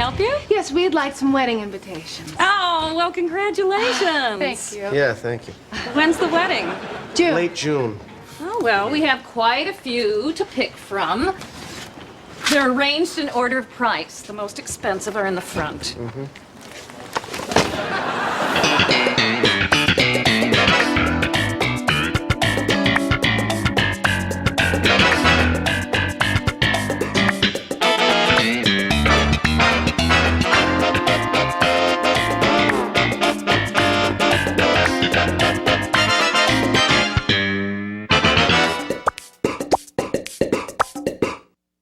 help you? Yes, we'd like some wedding invitations. Oh, well, congratulations. Thank you. Yeah, thank you. When's the wedding? June. Late June. Oh, well, we have quite a few to pick from. They're arranged in order of price. The most expensive are in the front. Mm-hmm.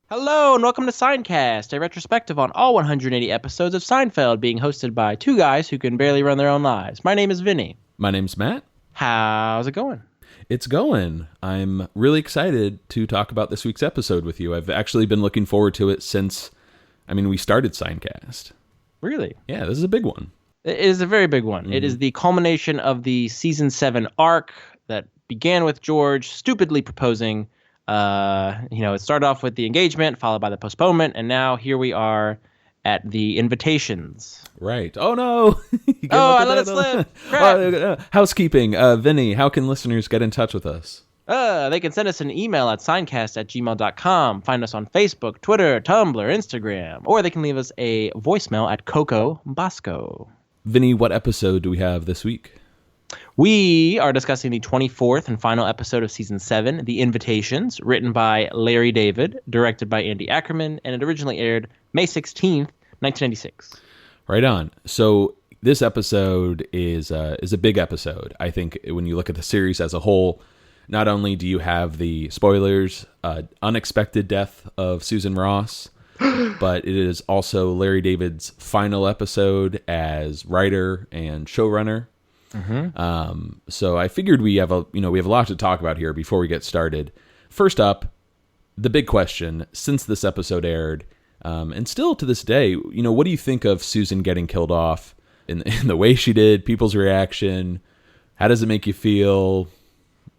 Hello and welcome to Seincast, a retrospective on all 180 episodes of Seinfeld, being hosted by two guys who can barely run their own lives. My name is Vinnie. My name's Matt. How's it going? It's going. I'm really excited to talk about this week's episode with you. I've actually been looking forward to it since, we started Seincast. Really? Yeah, this is a big one. It is a very big one. Mm-hmm. It is the culmination of the season 7 arc that began with George stupidly proposing. It started off with the engagement, followed by the postponement, and now here we are at the invitations. Right. Oh, no. I let it slip. Housekeeping. Vinny, how can listeners get in touch with us? They can send us an email at seincast@gmail.com, find us on Facebook, Twitter, Tumblr, Instagram, or they can leave us a voicemail at Coco Bosco. Vinny, what episode do we have this week? We are discussing the 24th and final episode of Season 7, The Invitations, written by Larry David, directed by Andy Ackerman, and it originally aired May 16th, 1996. Right on. So this episode is a big episode. I think when you look at the series as a whole, not only do you have the spoilers, unexpected death of Susan Ross, but it is also Larry David's final episode as writer and showrunner. Mm-hmm. So I figured we have a lot to talk about here before we get started. First up, the big question since this episode aired, and still to this day, what do you think of Susan getting killed off in the way she did? People's reaction? How does it make you feel?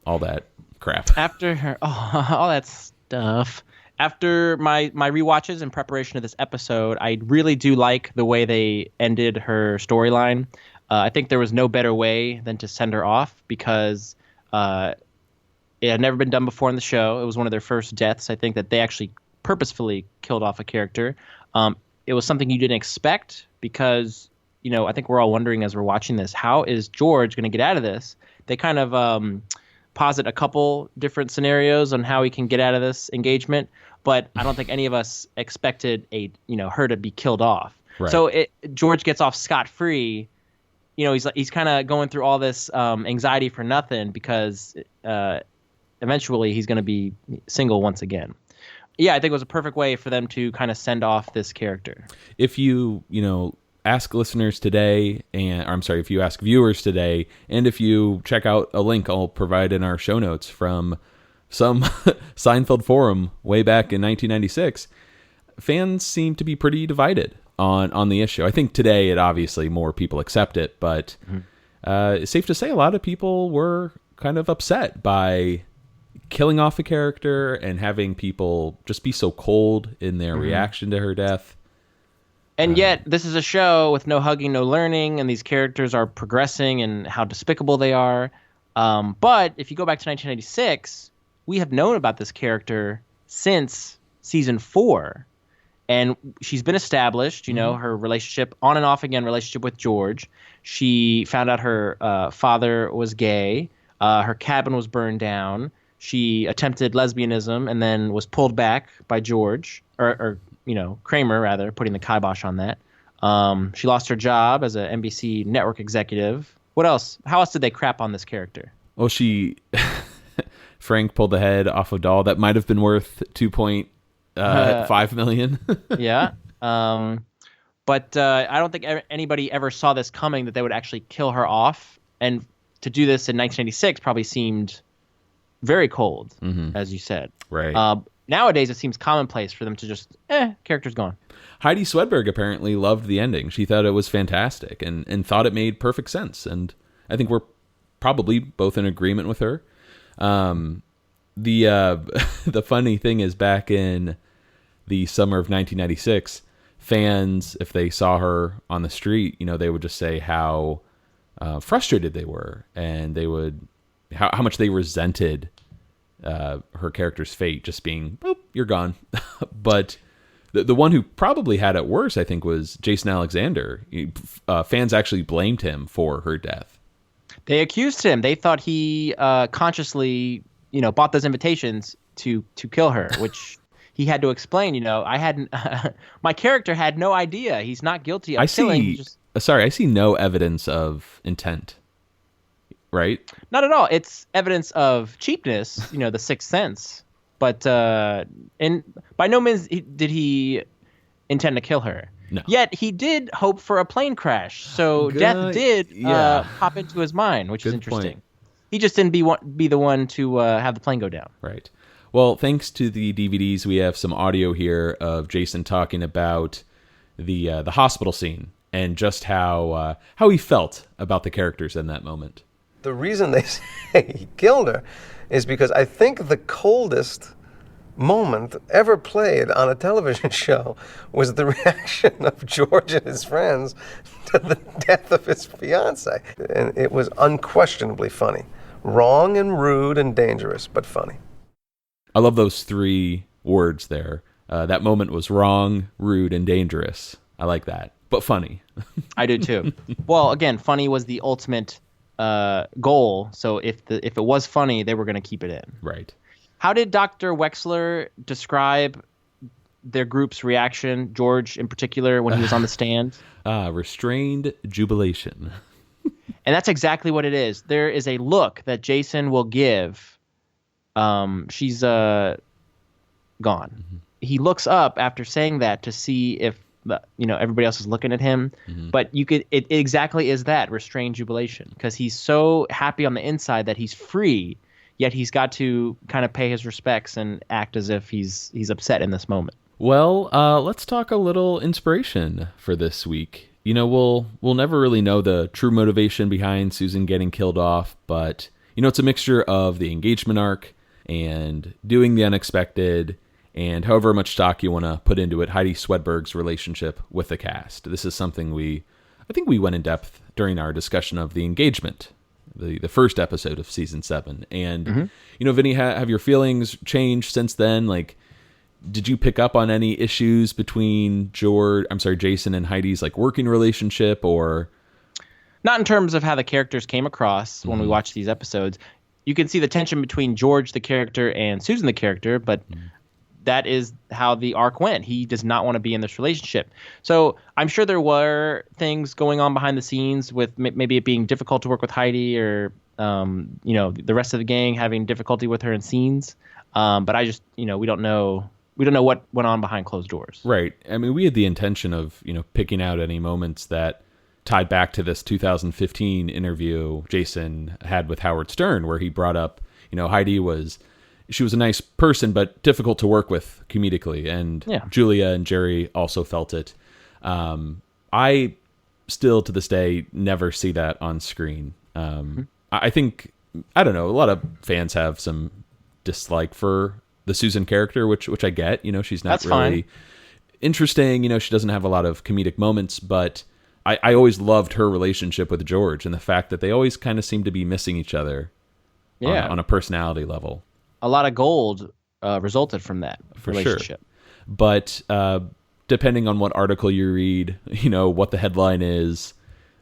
All that crap. After her, all that stuff. After my rewatches in preparation of this episode, I really do like the way they ended her storyline. I think there was no better way than to send her off because it had never been done before in the show. It was one of their first deaths. I think that they actually purposefully killed off a character. It was something you didn't expect because, I think we're all wondering as we're watching this, how is George going to get out of this? They kind of posit a couple different scenarios on how he can get out of this engagement, but I don't think any of us expected her to be killed off. Right. So George gets off scot-free. He's kind of going through all this anxiety for nothing because eventually he's going to be single once again. Yeah, I think it was a perfect way for them to kind of send off this character. If you, ask listeners today, if you ask viewers today, and if you check out a link I'll provide in our show notes from some Seinfeld forum way back in 1996, fans seem to be pretty divided on the issue. I think today it obviously more people accept it, but it's safe to say a lot of people were kind of upset by killing off a character and having people just be so cold in their reaction to her death. And yet this is a show with no hugging, no learning, and these characters are progressing and how despicable they are. But if you go back to 1996, we have known about this character since season 4. And she's been established, her relationship, on and off again relationship with George. She found out her father was gay. Her cabin was burned down. She attempted lesbianism and then was pulled back by George, or Kramer, rather, putting the kibosh on that. She lost her job as an NBC network executive. What else? How else did they crap on this character? Well, Frank pulled the head off a doll that might have been worth $2.5 million. Yeah. But I don't think anybody ever saw this coming, that they would actually kill her off. And to do this in 1996 probably seemed very cold, as you said. Right. Nowadays, it seems commonplace for them to just, character's gone. Heidi Swedberg apparently loved the ending. She thought it was fantastic and thought it made perfect sense. And I think we're probably both in agreement with her. The funny thing is, back in the summer of 1996, fans, if they saw her on the street, they would just say how frustrated they were, and they would how much they resented her character's fate, just being, boop, you're gone. But the one who probably had it worse, I think, was Jason Alexander. Fans actually blamed him for her death. They accused him. They thought he consciously, bought those invitations to kill her, which he had to explain. I hadn't. My character had no idea. He's not guilty of killing. I see no evidence of intent. Right? Not at all. It's evidence of cheapness. The Sixth Sense. But and by no means did he intend to kill her. No. Yet he did hope for a plane crash. So death did pop into his mind, which is interesting. Point. He just didn't be the one to have the plane go down. Right. Well, thanks to the DVDs, we have some audio here of Jason talking about the hospital scene and just how he felt about the characters in that moment. The reason they say he killed her is because I think the coldest moment ever played on a television show was the reaction of George and his friends to the death of his fiancée. And it was unquestionably funny. Wrong and rude and dangerous, but funny. I love those 3 words there. That moment was wrong, rude, and dangerous. I like that. But funny. I do too. Well, again, funny was the ultimate goal. So if it was funny, they were going to keep it in. Right. How did Dr. Wexler describe their group's reaction, George in particular, when he was on the stand? Restrained jubilation. And that's exactly what it is. There is a look that Jason will give. She's gone. Mm-hmm. He looks up after saying that to see if everybody else is looking at him. Mm-hmm. But it exactly is that, restrained jubilation, because he's so happy on the inside that he's free. Yet he's got to kind of pay his respects and act as if he's upset in this moment. Well, let's talk a little inspiration for this week. We'll never really know the true motivation behind Susan getting killed off, but it's a mixture of the engagement arc and doing the unexpected, and however much stock you want to put into it, Heidi Swedberg's relationship with the cast. This is something I think we went in depth during our discussion of the engagement. The first episode of season 7. And, mm-hmm. Vinny, have your feelings changed since then? Like, did you pick up on any issues between Jason and Heidi's working relationship, or? Not in terms of how the characters came across when we watched these episodes. You can see the tension between George, the character, and Susan, the character, but that is how the arc went. He does not want to be in this relationship. So I'm sure there were things going on behind the scenes with maybe it being difficult to work with Heidi, or, the rest of the gang having difficulty with her in scenes. But I just, we don't know what went on behind closed doors. Right. I mean, we had the intention of, picking out any moments that tied back to this 2015 interview Jason had with Howard Stern, where he brought up, Heidi was a nice person, but difficult to work with comedically. And Julia and Jerry also felt it. I still, to this day, never see that on screen. I think, I don't know, a lot of fans have some dislike for the Susan character, which I get. She's not That's really fine. Interesting. She doesn't have a lot of comedic moments, but I always loved her relationship with George, and the fact that they always kind of seem to be missing each other on a personality level. A lot of gold resulted from that relationship. Sure. But depending on what article you read, what the headline is,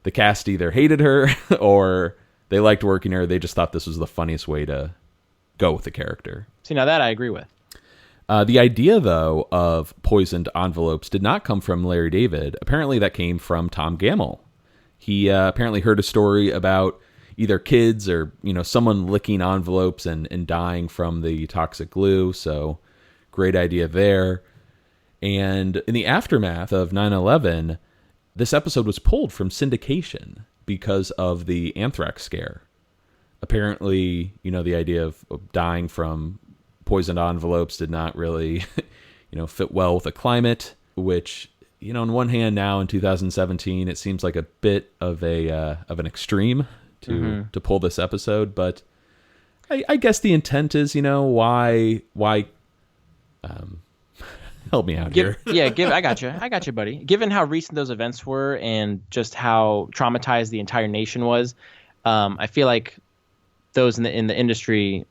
the cast either hated her or they liked working her. They just thought this was the funniest way to go with the character. See, now that I agree with. The idea, though, of poisoned envelopes did not come from Larry David. Apparently that came from Tom Gamble. He apparently heard a story about either kids or, someone licking envelopes and dying from the toxic glue. So great idea there. And in the aftermath of 9/11, this episode was pulled from syndication because of the anthrax scare. Apparently, the idea of dying from poisoned envelopes did not really, fit well with the climate, which, on one hand now in 2017, it seems like a bit of an extreme to pull this episode, but I guess the intent is, why Help me out here. I got you, buddy. Given how recent those events were and just how traumatized the entire nation was, I feel like those in the industry,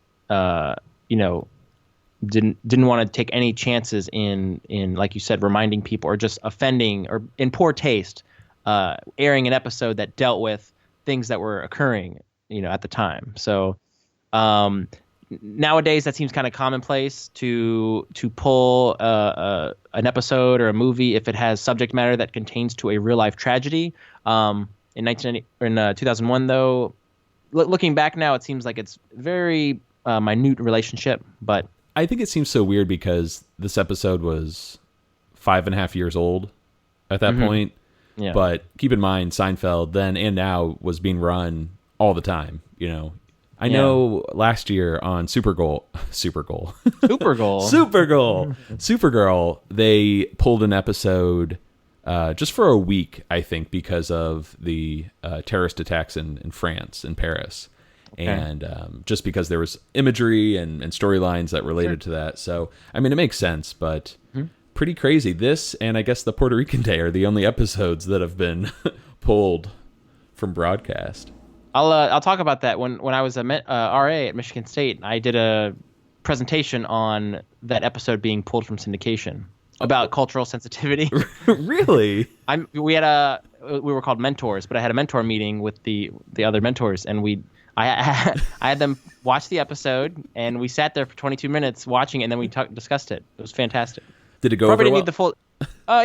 didn't want to take any chances in like you said, reminding people or just offending or in poor taste, airing an episode that dealt with things that were occurring, at the time. So nowadays that seems kind of commonplace to pull an episode or a movie if it has subject matter that contains to a real life tragedy. In 2001 though, looking back now, it seems like it's very minute relationship, but I think it seems so weird because this episode was 5.5 years old at that point. Yeah. But keep in mind, Seinfeld then and now was being run all the time. I know last year on Supergirl, they pulled an episode just for a week, I think, because of the terrorist attacks in France, in Paris. Okay. And just because there was imagery and storylines that related to that. So, I mean, it makes sense, but pretty crazy. This and I guess the Puerto Rican Day are the only episodes that have been pulled from broadcast. I'll talk about that. When I was a RA at Michigan State, I did a presentation on that episode being pulled from syndication about cultural sensitivity. Really? We were called mentors, but I had a mentor meeting with the other mentors, and I had them watch the episode, and we sat there for 22 minutes watching it, and then we discussed it. It was fantastic. Did it go Probably over didn't well? need the full.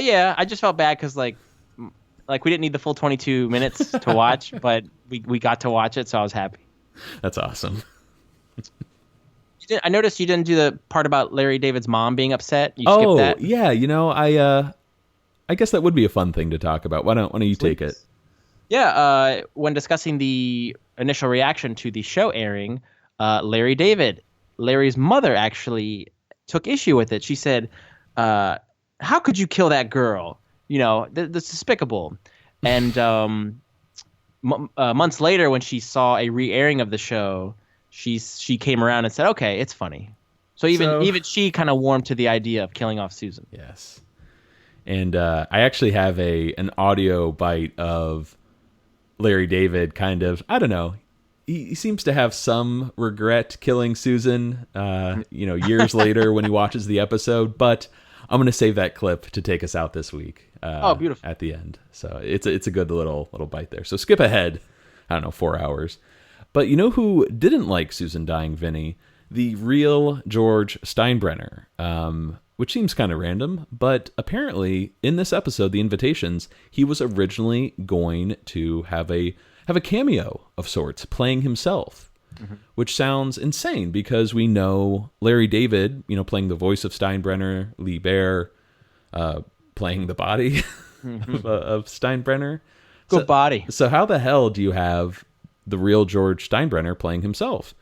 Yeah, I just felt bad because like we didn't need the full 22 minutes to watch, but we got to watch it, so I was happy. That's awesome. I noticed you didn't do the part about Larry David's mom being upset. You skipped that. Yeah. I guess that would be a fun thing to talk about. Why don't you take it? Yeah. When discussing the initial reaction to the show airing, Larry's mother actually took issue with it. She said, "How could you kill that girl? That's despicable." And months later, when she saw a re-airing of the show, she came around and said, "Okay, it's funny." So even she kind of warmed to the idea of killing off Susan. Yes. And I actually have an audio bite of Larry David kind of, I don't know, he seems to have some regret killing Susan, years later when he watches the episode, but I'm going to save that clip to take us out this week. Beautiful. At the end. So it's a good little bite there. So skip ahead, 4 hours. But you know who didn't like Susan dying, Vinny? The real George Steinbrenner, which seems kind of random, but apparently in this episode, The Invitations, he was originally going to have a cameo of sorts, playing himself, which sounds insane because we know Larry David, playing the voice of Steinbrenner, Lee Bear, playing the body of Steinbrenner. Good body. So how the hell do you have the real George Steinbrenner playing himself?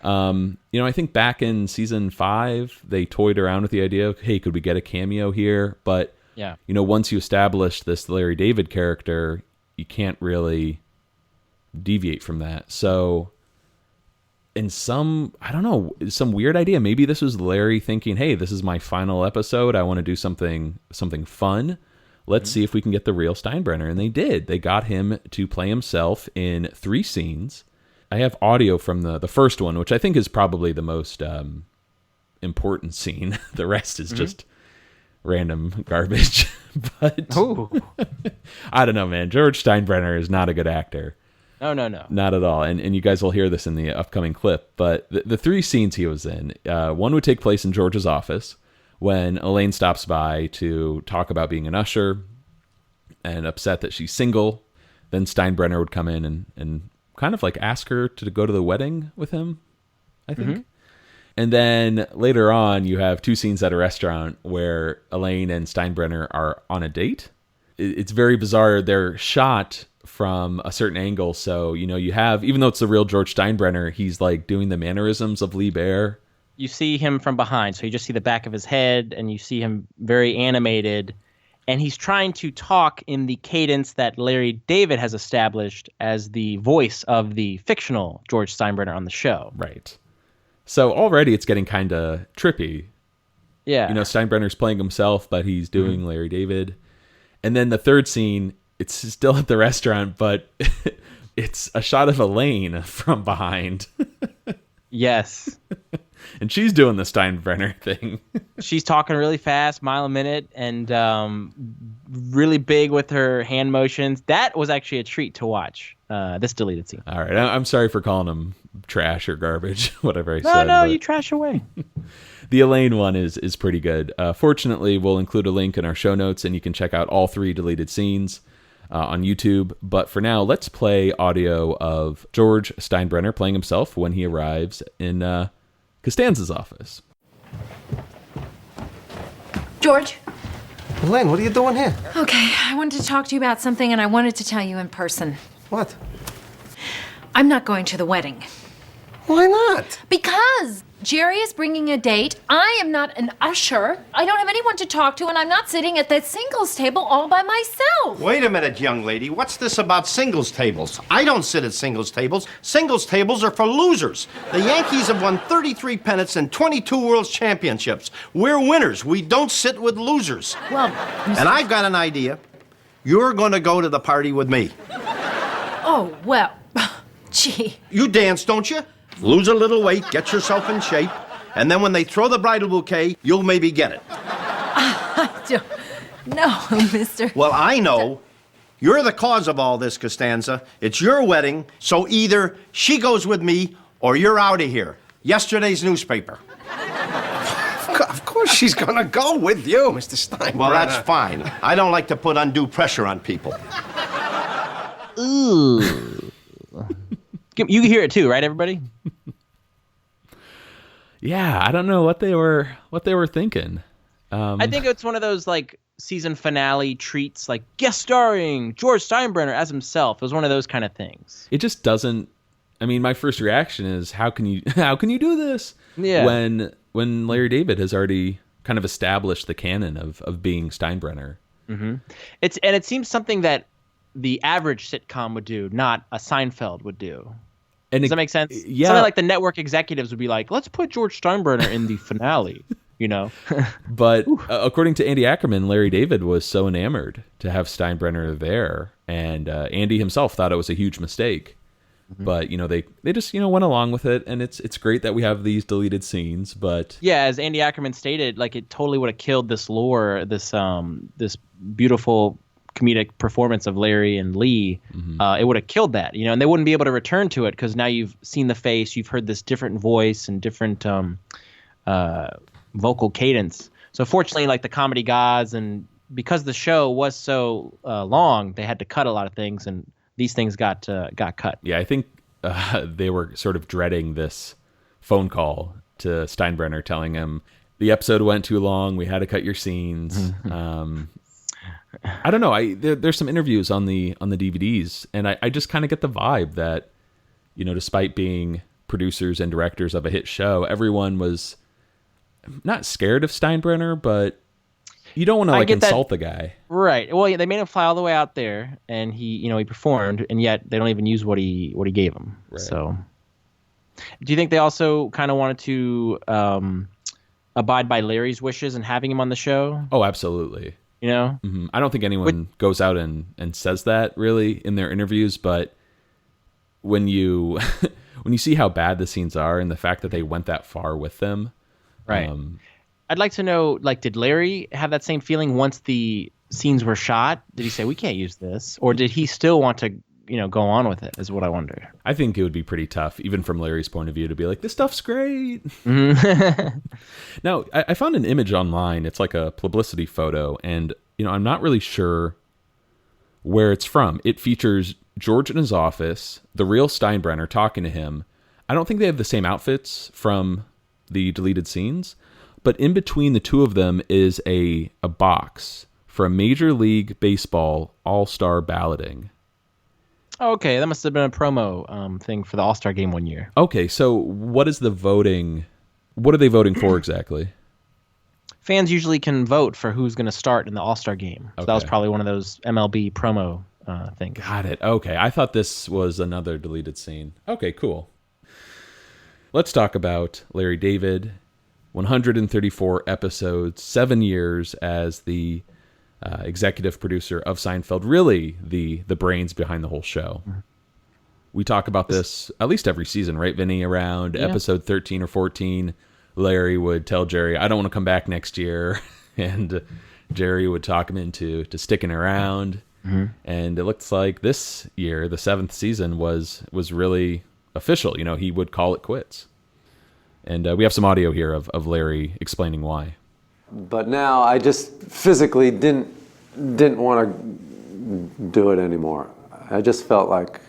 I think back in season 5, they toyed around with the idea of, hey, could we get a cameo here? But, yeah, once you establish this Larry David character, you can't really deviate from that. So in some weird idea, maybe this was Larry thinking, hey, this is my final episode. I want to do something fun. Let's see if we can get the real Steinbrenner. And they did. They got him to play himself in 3 scenes. I have audio from the first one, which I think is probably the most important scene. The rest is just random garbage. But I don't know, man. George Steinbrenner is not a good actor. No. Not at all. And you guys will hear this in the upcoming clip. But the 3 scenes he was in, one would take place in George's office when Elaine stops by to talk about being an usher and upset that she's single. Then Steinbrenner would come in and kind of like ask her to go to the wedding with him, I think. And then later on, you have 2 scenes at a restaurant where Elaine and Steinbrenner are on a date. It's very bizarre. They're shot from a certain angle. So, you have, even though it's the real George Steinbrenner, he's like doing the mannerisms of Lee Bear. You see him from behind. So you just see the back of his head and you see him very animated. And he's trying to talk in the cadence that Larry David has established as the voice of the fictional George Steinbrenner on the show. Right. So already it's getting kind of trippy. Yeah. You know, Steinbrenner's playing himself, but he's doing Larry David. And then the third scene, it's still at the restaurant, but it's a shot of Elaine from behind. Yes. And she's doing the Steinbrenner thing. She's talking really fast, mile a minute, and really big with her hand motions. That was actually a treat to watch, this deleted scene. All right. I'm sorry for calling him trash or garbage, whatever I said. No, but you trash away. the Elaine one is pretty good. Fortunately, we'll include a link in our show notes, and you can check out all 3 deleted scenes on YouTube. But for now, let's play audio of George Steinbrenner playing himself when he arrives in Costanza's office. George. Elaine, what are you doing here? Okay, I wanted to talk to you about something, and I wanted to tell you in person. What? I'm not going to the wedding. Why not? Because Jerry is bringing a date. I am not an usher. I don't have anyone to talk to, and I'm not sitting at that singles table all by myself. Wait a minute, young lady. What's this about singles tables? I don't sit at singles tables. Singles tables are for losers. The Yankees have won 33 pennants and 22 World Championships. We're winners. We don't sit with losers. Well, And I've got an idea. You're going to go to the party with me. oh, well, gee. You dance, don't you? Lose a little weight, get yourself in shape, and then when they throw the bridal bouquet, you'll maybe get it. I don't know, mister. Well, I know. You're the cause of all this, Costanza. It's your wedding, so either she goes with me or you're out of here. Yesterday's newspaper. Of course she's gonna go with you, Mr. Steinbrenner. Well, that's fine. I don't like to put undue pressure on people. Ooh. You can hear it too, right, everybody? Yeah, I don't know what they were thinking. I think it's one of those like season finale treats, like guest starring George Steinbrenner as himself. It was one of those kind of things. It just doesn't. I mean, my first reaction is, how can you do this? Yeah. When Larry David has already kind of established the canon of being Steinbrenner. Mm-hmm. It seems something that the average sitcom would do, not a Seinfeld would do. And Does that make sense? Yeah. Something like the network executives would be like, let's put George Steinbrenner in the finale, you know? But according to Andy Ackerman, Larry David was so enamored to have Steinbrenner there, and Andy himself thought it was a huge mistake. Mm-hmm. But they just went along with it, and it's great that we have these deleted scenes. But yeah, as Andy Ackerman stated, like it totally would have killed this lore, this beautiful comedic performance of Larry and Lee. Mm-hmm. It would have killed that, and they wouldn't be able to return to it because now you've seen the face, you've heard this different voice and different vocal cadence. So fortunately, like the comedy gods, and because the show was so long, they had to cut a lot of things, and these things got cut. yeah, I think they were sort of dreading this phone call to Steinbrenner telling him the episode went too long, we had to cut your scenes. I don't know. There's some interviews on the DVDs, and I just kind of get the vibe that, despite being producers and directors of a hit show, everyone was not scared of Steinbrenner, but you don't want to insult the guy, right? Well, yeah, they made him fly all the way out there, and he performed, and yet they don't even use what he gave him. Right. So, do you think they also kind of wanted to abide by Larry's wishes and having him on the show? Oh, absolutely. Mm-hmm. I don't think anyone goes out and says that really in their interviews, but when you when you see how bad the scenes are and the fact that they went that far with them, right? I'd like to know, like, did Larry have that same feeling once the scenes were shot? Did he say we can't use this, or did he still want to go on with it? Is what I wonder. I think it would be pretty tough, even from Larry's point of view, to be like, this stuff's great. Mm-hmm. Now, I found an image online. It's like a publicity photo, and I'm not really sure where it's from. It features George in his office, the real Steinbrenner talking to him. I don't think they have the same outfits from the deleted scenes, but in between the two of them is a box for a Major League Baseball All-Star balloting. Okay, that must have been a promo thing for the All-Star game one year. Okay, so what is the voting? What are they voting for exactly? Fans usually can vote for who's going to start in the All-Star game. So that was probably one of those MLB promo things. Got it. Okay, I thought this was another deleted scene. Okay, cool. Let's talk about Larry David 134 episodes, 7 years as the executive producer of Seinfeld, really the brains behind the whole show. We talk about this at least every season, right, Vinny? Around episode 13 or 14, Larry would tell Jerry, I don't want to come back next year. And Jerry would talk him into sticking around. Mm-hmm. And it looks like this year, the 7th season, was really official. You know, he would call it quits. And we have some audio here of Larry explaining why. But now I just physically didn't want to do it anymore. I just felt like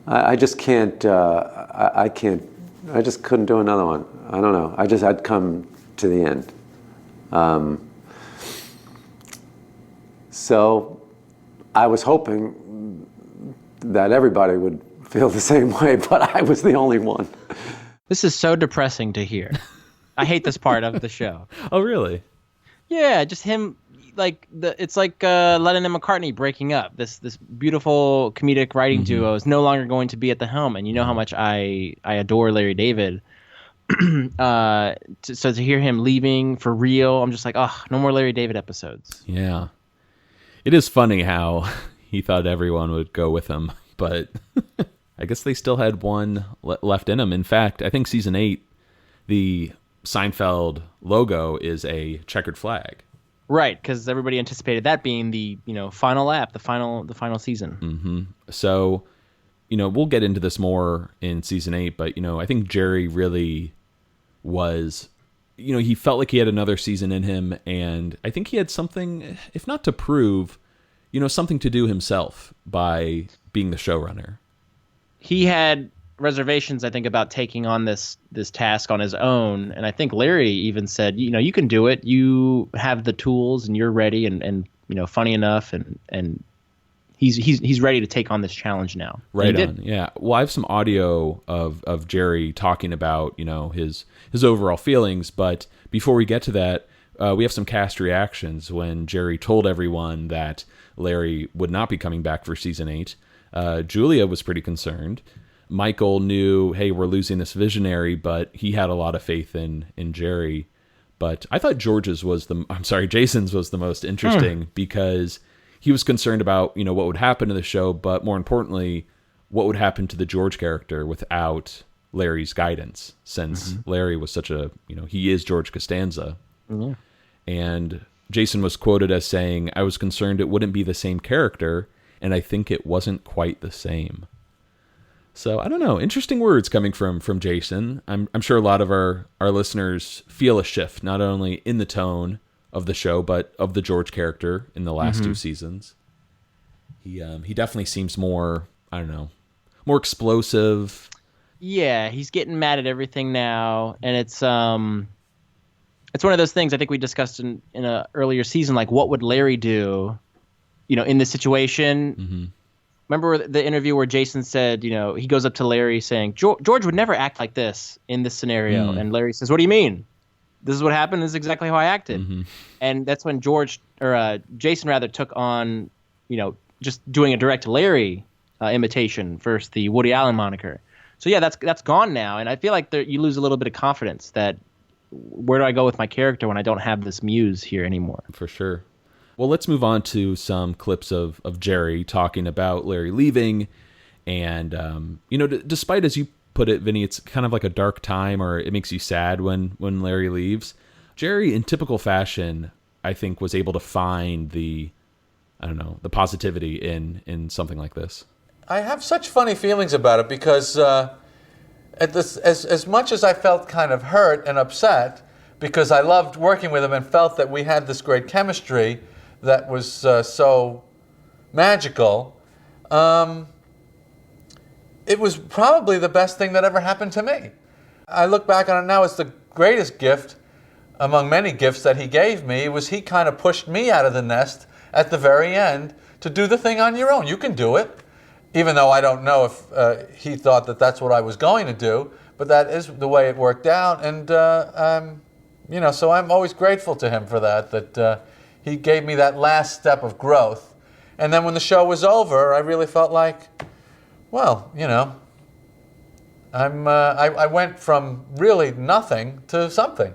I just can't. I just couldn't do another one. I don't know. I'd come to the end. So I was hoping that everybody would feel the same way, but I was the only one. This is so depressing to hear. I hate this part of the show. Oh, really? Yeah, just him. It's like Lennon and McCartney breaking up. This beautiful comedic writing duo is no longer going to be at the helm, and you know how much I adore Larry David. So to hear him leaving for real, I'm just like, oh, no more Larry David episodes. Yeah, it is funny how he thought everyone would go with him, but I guess they still had one left in him. In fact, I think season 8, the Seinfeld logo is a checkered flag. Right, because everybody anticipated that being the final lap, the final season. Mm-hmm. So, we'll get into this more in season 8, but I think Jerry really was, he felt like he had another season in him, and I think he had something, if not to prove, something to do himself by being the showrunner. He had reservations, I think, about taking on this task on his own, and I think Larry even said, you can do it. You have the tools, and you're ready, and funny enough, and he's ready to take on this challenge now. Right on, yeah. Well, I have some audio of Jerry talking about his overall feelings, but before we get to that, we have some cast reactions when Jerry told everyone that Larry would not be coming back for season 8. Julia was pretty concerned. Michael knew, hey, we're losing this visionary, but he had a lot of faith in Jerry. But I thought Jason's was the most interesting because he was concerned about, what would happen to the show, but more importantly, what would happen to the George character without Larry's guidance, since Larry was such a, he is George Costanza. Mm-hmm. And Jason was quoted as saying, I was concerned it wouldn't be the same character, and I think it wasn't quite the same. So I don't know. Interesting words coming from Jason. I'm sure a lot of our listeners feel a shift, not only in the tone of the show, but of the George character in the last 2 seasons. He definitely seems more, I don't know, more explosive. Yeah, he's getting mad at everything now, and it's one of those things I think we discussed in an earlier season, like what would Larry do, in this situation. Mm-hmm. Remember the interview where Jason said, he goes up to Larry saying, George would never act like this in this scenario. And Larry says, what do you mean? This is what happened. This is exactly how I acted. Mm-hmm. And that's when Jason rather took on, just doing a direct Larry imitation versus the Woody Allen moniker. So yeah, that's gone now. And I feel like you lose a little bit of confidence that where do I go with my character when I don't have this muse here anymore? For sure. Well, let's move on to some clips of Jerry talking about Larry leaving. And, despite, as you put it, Vinny, it's kind of like a dark time, or it makes you sad when Larry leaves. Jerry, in typical fashion, I think was able to find the positivity in something like this. I have such funny feelings about it because as much as I felt kind of hurt and upset, because I loved working with him and felt that we had this great chemistry that was so magical, it was probably the best thing that ever happened to me. I look back on it now as the greatest gift among many gifts that he gave me. Was he kind of pushed me out of the nest at the very end to do the thing on your own. You can do it, even though I don't know if he thought that that's what I was going to do, but that is the way it worked out. And, so I'm always grateful to him for that he gave me that last step of growth. And then when the show was over, I really felt like, well, I went from really nothing to something.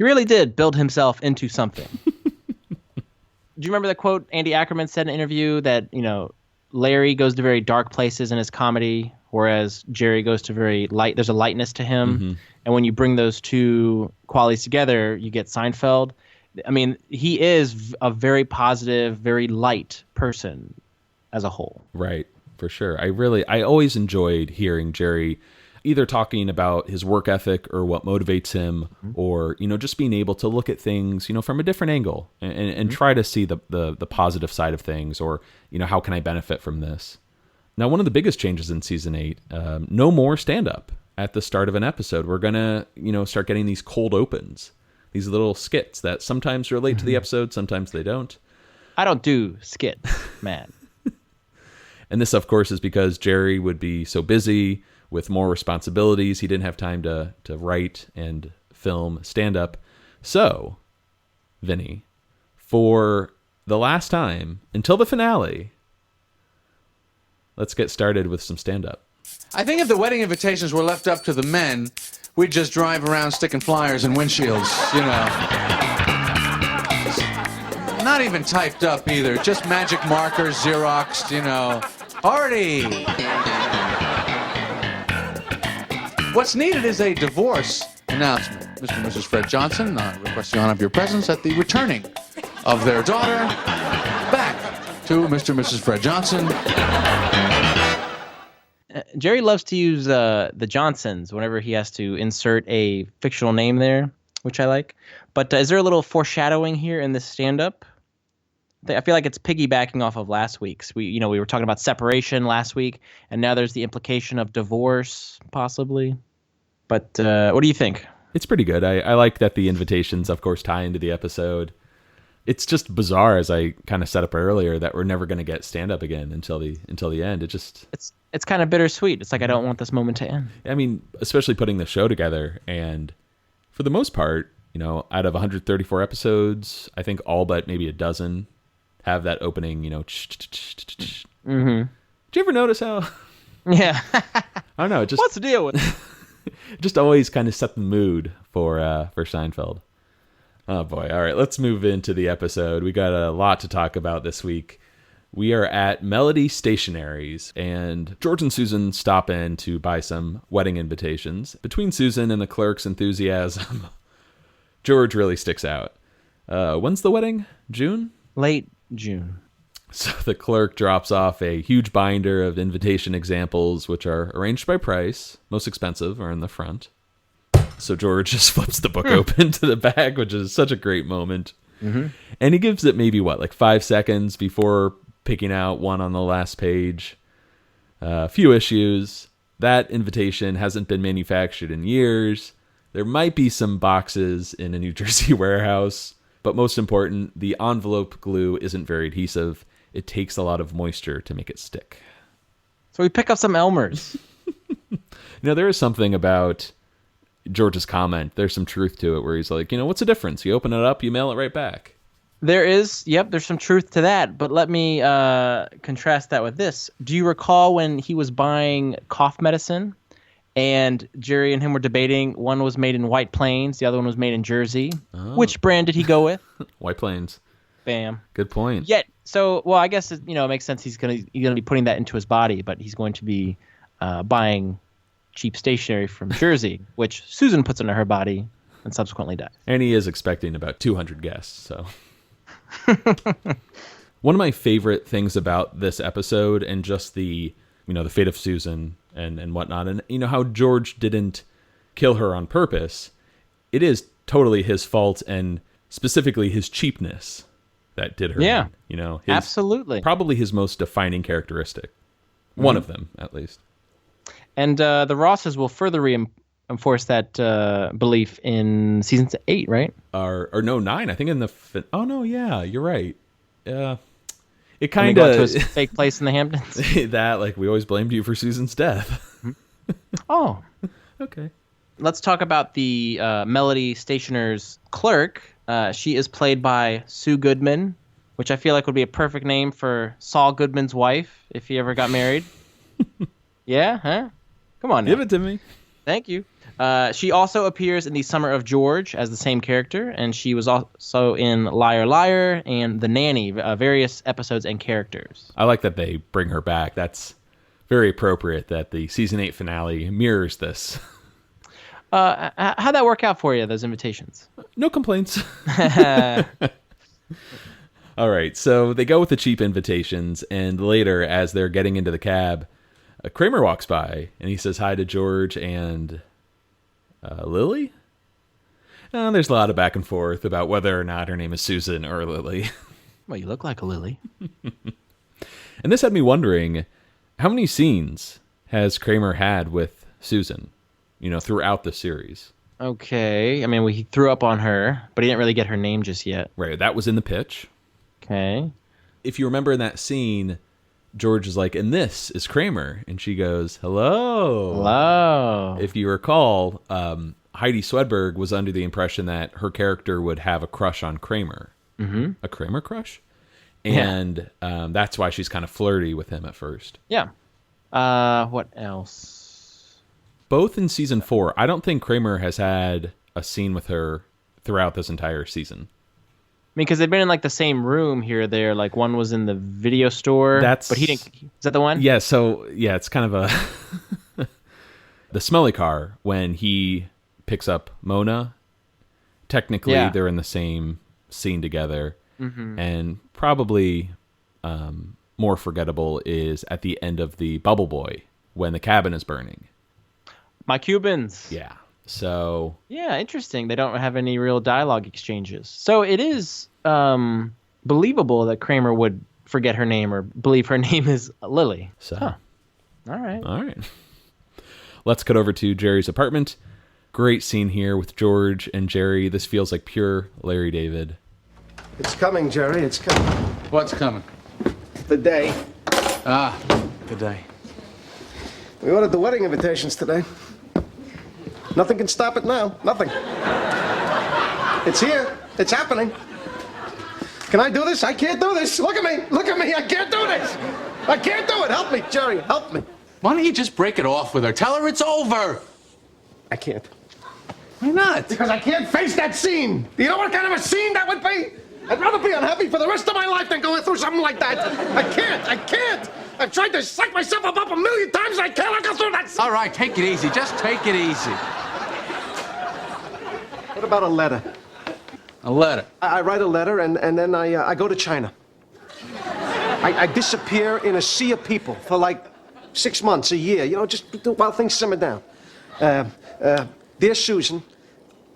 He really did build himself into something. Do you remember the quote Andy Ackerman said in an interview that, Larry goes to very dark places in his comedy, whereas Jerry goes to very light. There's a lightness to him. Mm-hmm. And when you bring those two qualities together, you get Seinfeld. I mean, he is a very positive, very light person as a whole. Right, for sure. I always enjoyed hearing Jerry either talking about his work ethic or what motivates him, or, just being able to look at things, from a different angle and try to see the positive side of things, or, how can I benefit from this? Now, one of the biggest changes in season 8, no more stand-up at the start of an episode. We're going to, start getting these cold opens, these little skits that sometimes relate to the episode, sometimes they don't. I don't do skits, man. And this, of course, is because Jerry would be so busy with more responsibilities. He didn't have time to write and film stand-up. So, Vinny, for the last time, until the finale, let's get started with some stand-up. I think if the wedding invitations were left up to the men, we'd just drive around sticking flyers in windshields, Not even typed up either, just magic markers, Xeroxed, Party! What's needed is a divorce announcement. Mr. and Mrs. Fred Johnson request the honor of your presence at the returning of their daughter back to Mr. and Mrs. Fred Johnson. Jerry loves to use the Johnsons whenever he has to insert a fictional name there, which I like. But is there a little foreshadowing here in this stand-up? I feel like it's piggybacking off of last week's. We were talking about separation last week, and now there's the implication of divorce, possibly. But what do you think? It's pretty good. I like that the invitations, of course, tie into the episode. It's just bizarre, as I kind of set up earlier, that we're never going to get stand-up again until the end. It's kind of bittersweet. It's like, I don't want this moment to end. I mean, especially putting the show together, and for the most part, out of 134 episodes, I think all but maybe a dozen have that opening, Mm-hmm. Did you ever notice how? Yeah. I don't know. What's the deal with it? Just always kind of set the mood for Seinfeld. Oh boy. All right, let's move into the episode. We got a lot to talk about this week. We are at Melody Stationery's, and George and Susan stop in to buy some wedding invitations. Between Susan and the clerk's enthusiasm, George really sticks out. When's the wedding? June? Late June. So the clerk drops off a huge binder of invitation examples, which are arranged by price. Most expensive are in the front. So George just flips the book open to the back, which is such a great moment. Mm-hmm. And he gives it maybe, 5 seconds before picking out one on the last page. A few issues. That invitation hasn't been manufactured in years. There might be some boxes in a New Jersey warehouse. But most important, the envelope glue isn't very adhesive. It takes a lot of moisture to make it stick. So we pick up some Elmers. There is something about George's comment. There's some truth to it where he's like, what's the difference? You open it up, you mail it right back. There's some truth to that. But let me contrast that with this. Do you recall when he was buying cough medicine? And Jerry and him were debating. One was made in White Plains. The other one was made in Jersey. Oh. Which brand did he go with? White Plains. Bam. Good point. Yet, I guess it makes sense. He's gonna be putting that into his body, but he's going to be buying cheap stationery from Jersey, which Susan puts into her body and subsequently dies. And he is expecting about 200 guests. So, one of my favorite things about this episode, and just the fate of Susan and whatnot, and how George didn't kill her on purpose. It is totally his fault, and specifically his cheapness that did her. Yeah, absolutely. Probably his most defining characteristic. One of them, at least. And the Rosses will further reinforce that belief in season 8, right? Or no, 9. I think in the. Oh no, yeah, you're right. It kind of to his fake place in the Hamptons. That, we always blamed you for Susan's death. Oh, okay. Let's talk about the Melody Stationer's clerk. She is played by Sue Goodman, which I feel like would be a perfect name for Saul Goodman's wife if he ever got married. Yeah, huh? Come on now. Give it to me. Thank you. She also appears in The Summer of George as the same character, and she was also in Liar Liar and The Nanny, various episodes and characters. I like that they bring her back. That's very appropriate that the season 8 finale mirrors this. How'd that work out for you, those invitations? No complaints. All right, so they go with the cheap invitations, and later, as they're getting into the cab, Kramer walks by, and he says hi to George and Lilly? There's a lot of back and forth about whether or not her name is Susan or Lilly. Well, you look like a Lily. And this had me wondering, how many scenes has Kramer had with Susan, throughout the series? Okay, I mean, he threw up on her, but he didn't really get her name just yet. Right, that was in the pitch. Okay. If you remember in that scene, George is like, and this is Kramer. And she goes, hello. Hello. If you recall, Heidi Swedberg was under the impression that her character would have a crush on Kramer. Mm-hmm. A Kramer crush? And that's why she's kind of flirty with him at first. Yeah. What else? Both in season 4, I don't think Kramer has had a scene with her throughout this entire season. I mean, because they've been in like the same room here or there. Like one was in the video store. But he didn't. Is that the one? Yeah. So yeah, it's kind of the smelly car when he picks up Mona. Technically, they're in the same scene together, and probably more forgettable is at the end of the Bubble Boy when the cabin is burning. My Cubans. Yeah. So yeah, interesting. They don't have any real dialogue exchanges. So it is believable that Kramer would forget her name or believe her name is Lily. So, all right. Let's cut over to Jerry's apartment. Great scene here with George and Jerry. This feels like pure Larry David. It's coming, Jerry. It's coming. What's coming? The day. The day. We ordered the wedding invitations today. Nothing can stop it now. Nothing. It's here. It's happening. Can I do this? I can't do this. Look at me. Look at me. I can't do this. I can't do it. Help me, Jerry. Help me. Why don't you just break it off with her? Tell her it's over. I can't. Why not? Because I can't face that scene. Do you know what kind of a scene that would be? I'd rather be unhappy for the rest of my life than going through something like that. I can't. I can't. I've tried to psych myself up a million times. I can't go through that scene. All right, take it easy. Just take it easy. What about a letter? A letter? I write a letter, and then I go to China. I disappear in a sea of people for like 6 months, a year, just while things simmer down. Dear Susan,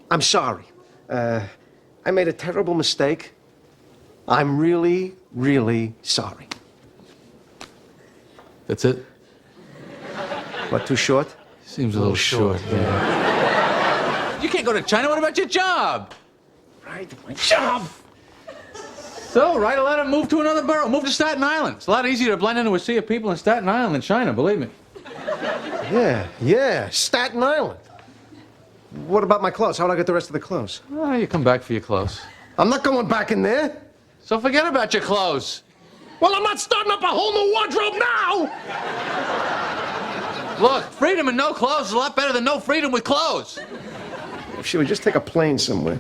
I'm sorry. I made a terrible mistake. I'm really, really sorry. That's it? What, too short? Seems a little short. Yeah. You can't go to China. What about your job? Right, my job. So, write a letter and move to another borough. Move to Staten Island. It's a lot easier to blend into a sea of people in Staten Island than China, believe me. Yeah, Staten Island. What about my clothes? How would I get the rest of the clothes? Oh, you come back for your clothes. I'm not going back in there. So forget about your clothes. Well, I'm not starting up a whole new wardrobe now. Look, freedom and no clothes is a lot better than no freedom with clothes. If she would just take a plane somewhere.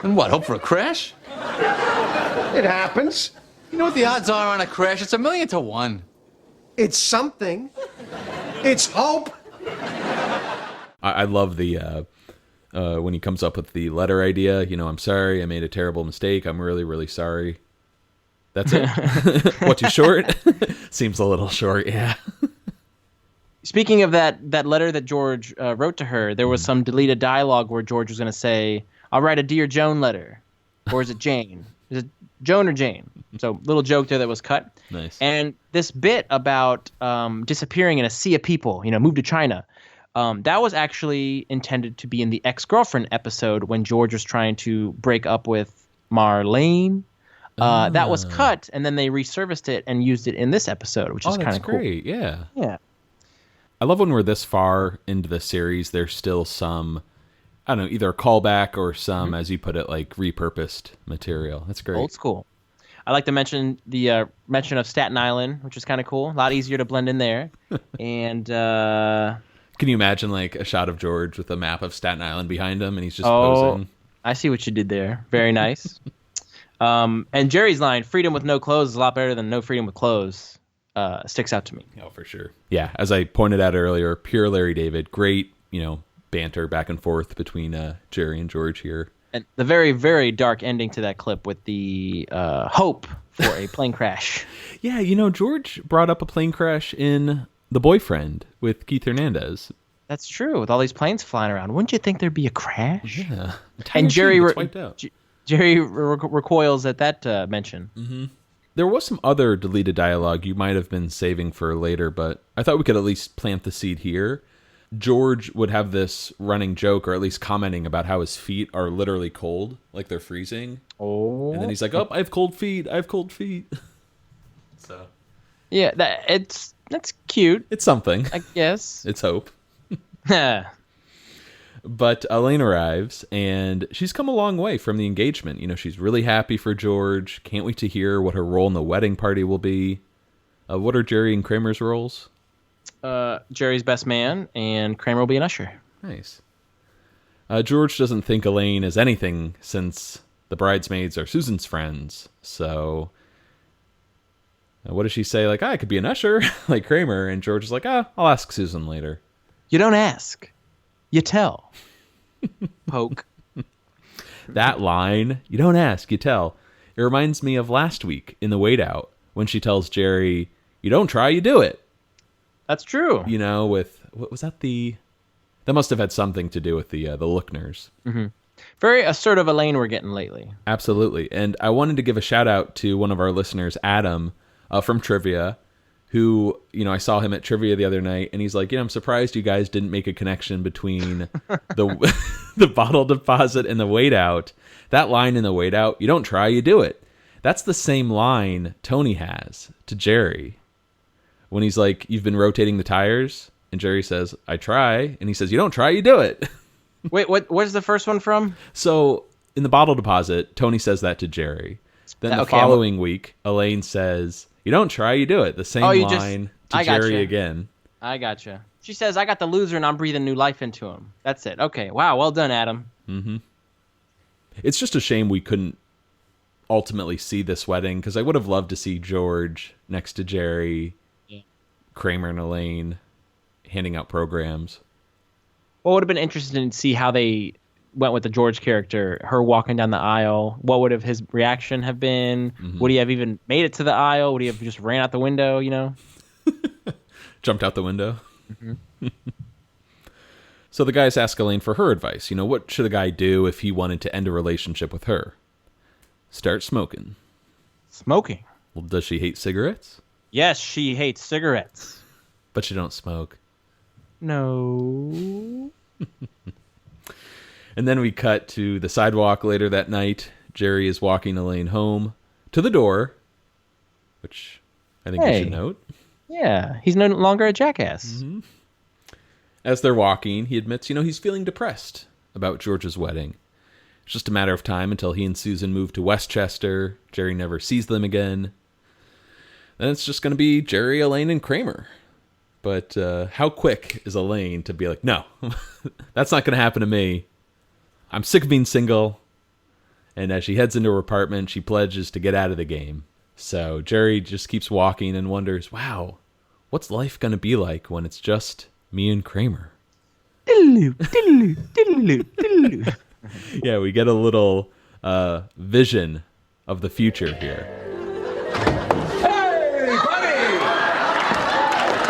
And what, hope for a crash? It happens. You know what the odds are on a crash? It's 1,000,000 to 1. It's something. It's hope. I love the when he comes up with the letter idea. I'm sorry. I made a terrible mistake. I'm really, really sorry. That's it. What, too short? Seems a little short, yeah. Speaking of that letter that George wrote to her, there was some deleted dialogue where George was going to say, I'll write a Dear Joan letter. Or is it Jane? Is it Joan or Jane? So little joke there that was cut. Nice. And this bit about disappearing in a sea of people, move to China, that was actually intended to be in the ex-girlfriend episode when George was trying to break up with Marlene. That was cut, and then they resurfaced it and used it in this episode, which is kind of cool. Great, yeah. Yeah. I love when we're this far into the series, there's still some, I don't know, either a callback or some, as you put it, like repurposed material. That's great. Old school. I like to mention the mention of Staten Island, which is kind of cool. A lot easier to blend in there. And Can you imagine like a shot of George with a map of Staten Island behind him and he's just posing? I see what you did there. Very nice. And Jerry's line, freedom with no clothes is a lot better than no freedom with clothes, sticks out to me. Oh, for sure. Yeah, as I pointed out earlier, pure Larry David. Great, banter back and forth between Jerry and George here. And the very, very dark ending to that clip with the hope for a plane crash. Yeah, George brought up a plane crash in The Boyfriend with Keith Hernandez. That's true. With all these planes flying around, wouldn't you think there'd be a crash? Yeah. And Jerry recoils at that mention. Mm-hmm. There was some other deleted dialogue you might have been saving for later, but I thought we could at least plant the seed here. George would have this running joke, or at least commenting about how his feet are literally cold, like they're freezing. Oh. And then he's like, I have cold feet. I have cold feet. So. Yeah, that's cute. It's something. I guess. It's hope. But Elaine arrives, and she's come a long way from the engagement. She's really happy for George. Can't wait to hear what her role in the wedding party will be. What are Jerry and Kramer's roles? Jerry's best man, and Kramer will be an usher. Nice. George doesn't think Elaine is anything since the bridesmaids are Susan's friends. So, what does she say? Like, I could be an usher, like Kramer. And George is like, I'll ask Susan later. You don't ask. You tell. Poke. That line, you don't ask, you tell. It reminds me of last week in the Wait Out when she tells Jerry, you don't try, you do it. That's true. With, what was that that must have had something to do with the Lookners. Mm-hmm. Very assertive Elaine we're getting lately. Absolutely. And I wanted to give a shout out to one of our listeners, Adam, from Trivia, who, I saw him at Trivia the other night, and he's like, I'm surprised you guys didn't make a connection between the bottle deposit and the Wait Out. That line in the Wait Out, you don't try, you do it. That's the same line Tony has to Jerry. When he's like, you've been rotating the tires, and Jerry says, I try, and he says, you don't try, you do it. Wait, where's the first one from? So, in the bottle deposit, Tony says that to Jerry. Then the following week, Elaine says, you don't try, you do it. The same line to Jerry again. I gotcha. She says, I got the loser and I'm breathing new life into him. That's it. Okay. Wow. Well done, Adam. Mm-hmm. It's just a shame we couldn't ultimately see this wedding, because I would have loved to see George next to Jerry, Kramer and Elaine handing out programs. Well, it would have been interesting to see how they went with the George character, her walking down the aisle. What would have his reaction have been? Mm-hmm. Would he have even made it to the aisle? Would he have just ran out the window, Jumped out the window? Mm-hmm. So the guys ask Elaine for her advice. What should a guy do if he wanted to end a relationship with her? Start smoking. Smoking? Well, does she hate cigarettes? Yes, she hates cigarettes. But you don't smoke. No. And then we cut to the sidewalk later that night. Jerry is walking Elaine home to the door, which I think we should note. Yeah, he's no longer a jackass. Mm-hmm. As they're walking, he admits, he's feeling depressed about George's wedding. It's just a matter of time until he and Susan move to Westchester. Jerry never sees them again. Then it's just going to be Jerry, Elaine, and Kramer. But how quick is Elaine to be like, no, that's not going to happen to me. I'm sick of being single. And as she heads into her apartment, she pledges to get out of the game. So Jerry just keeps walking and wonders, wow, what's life going to be like when it's just me and Kramer? Yeah, we get a little vision of the future here. Hey, buddy!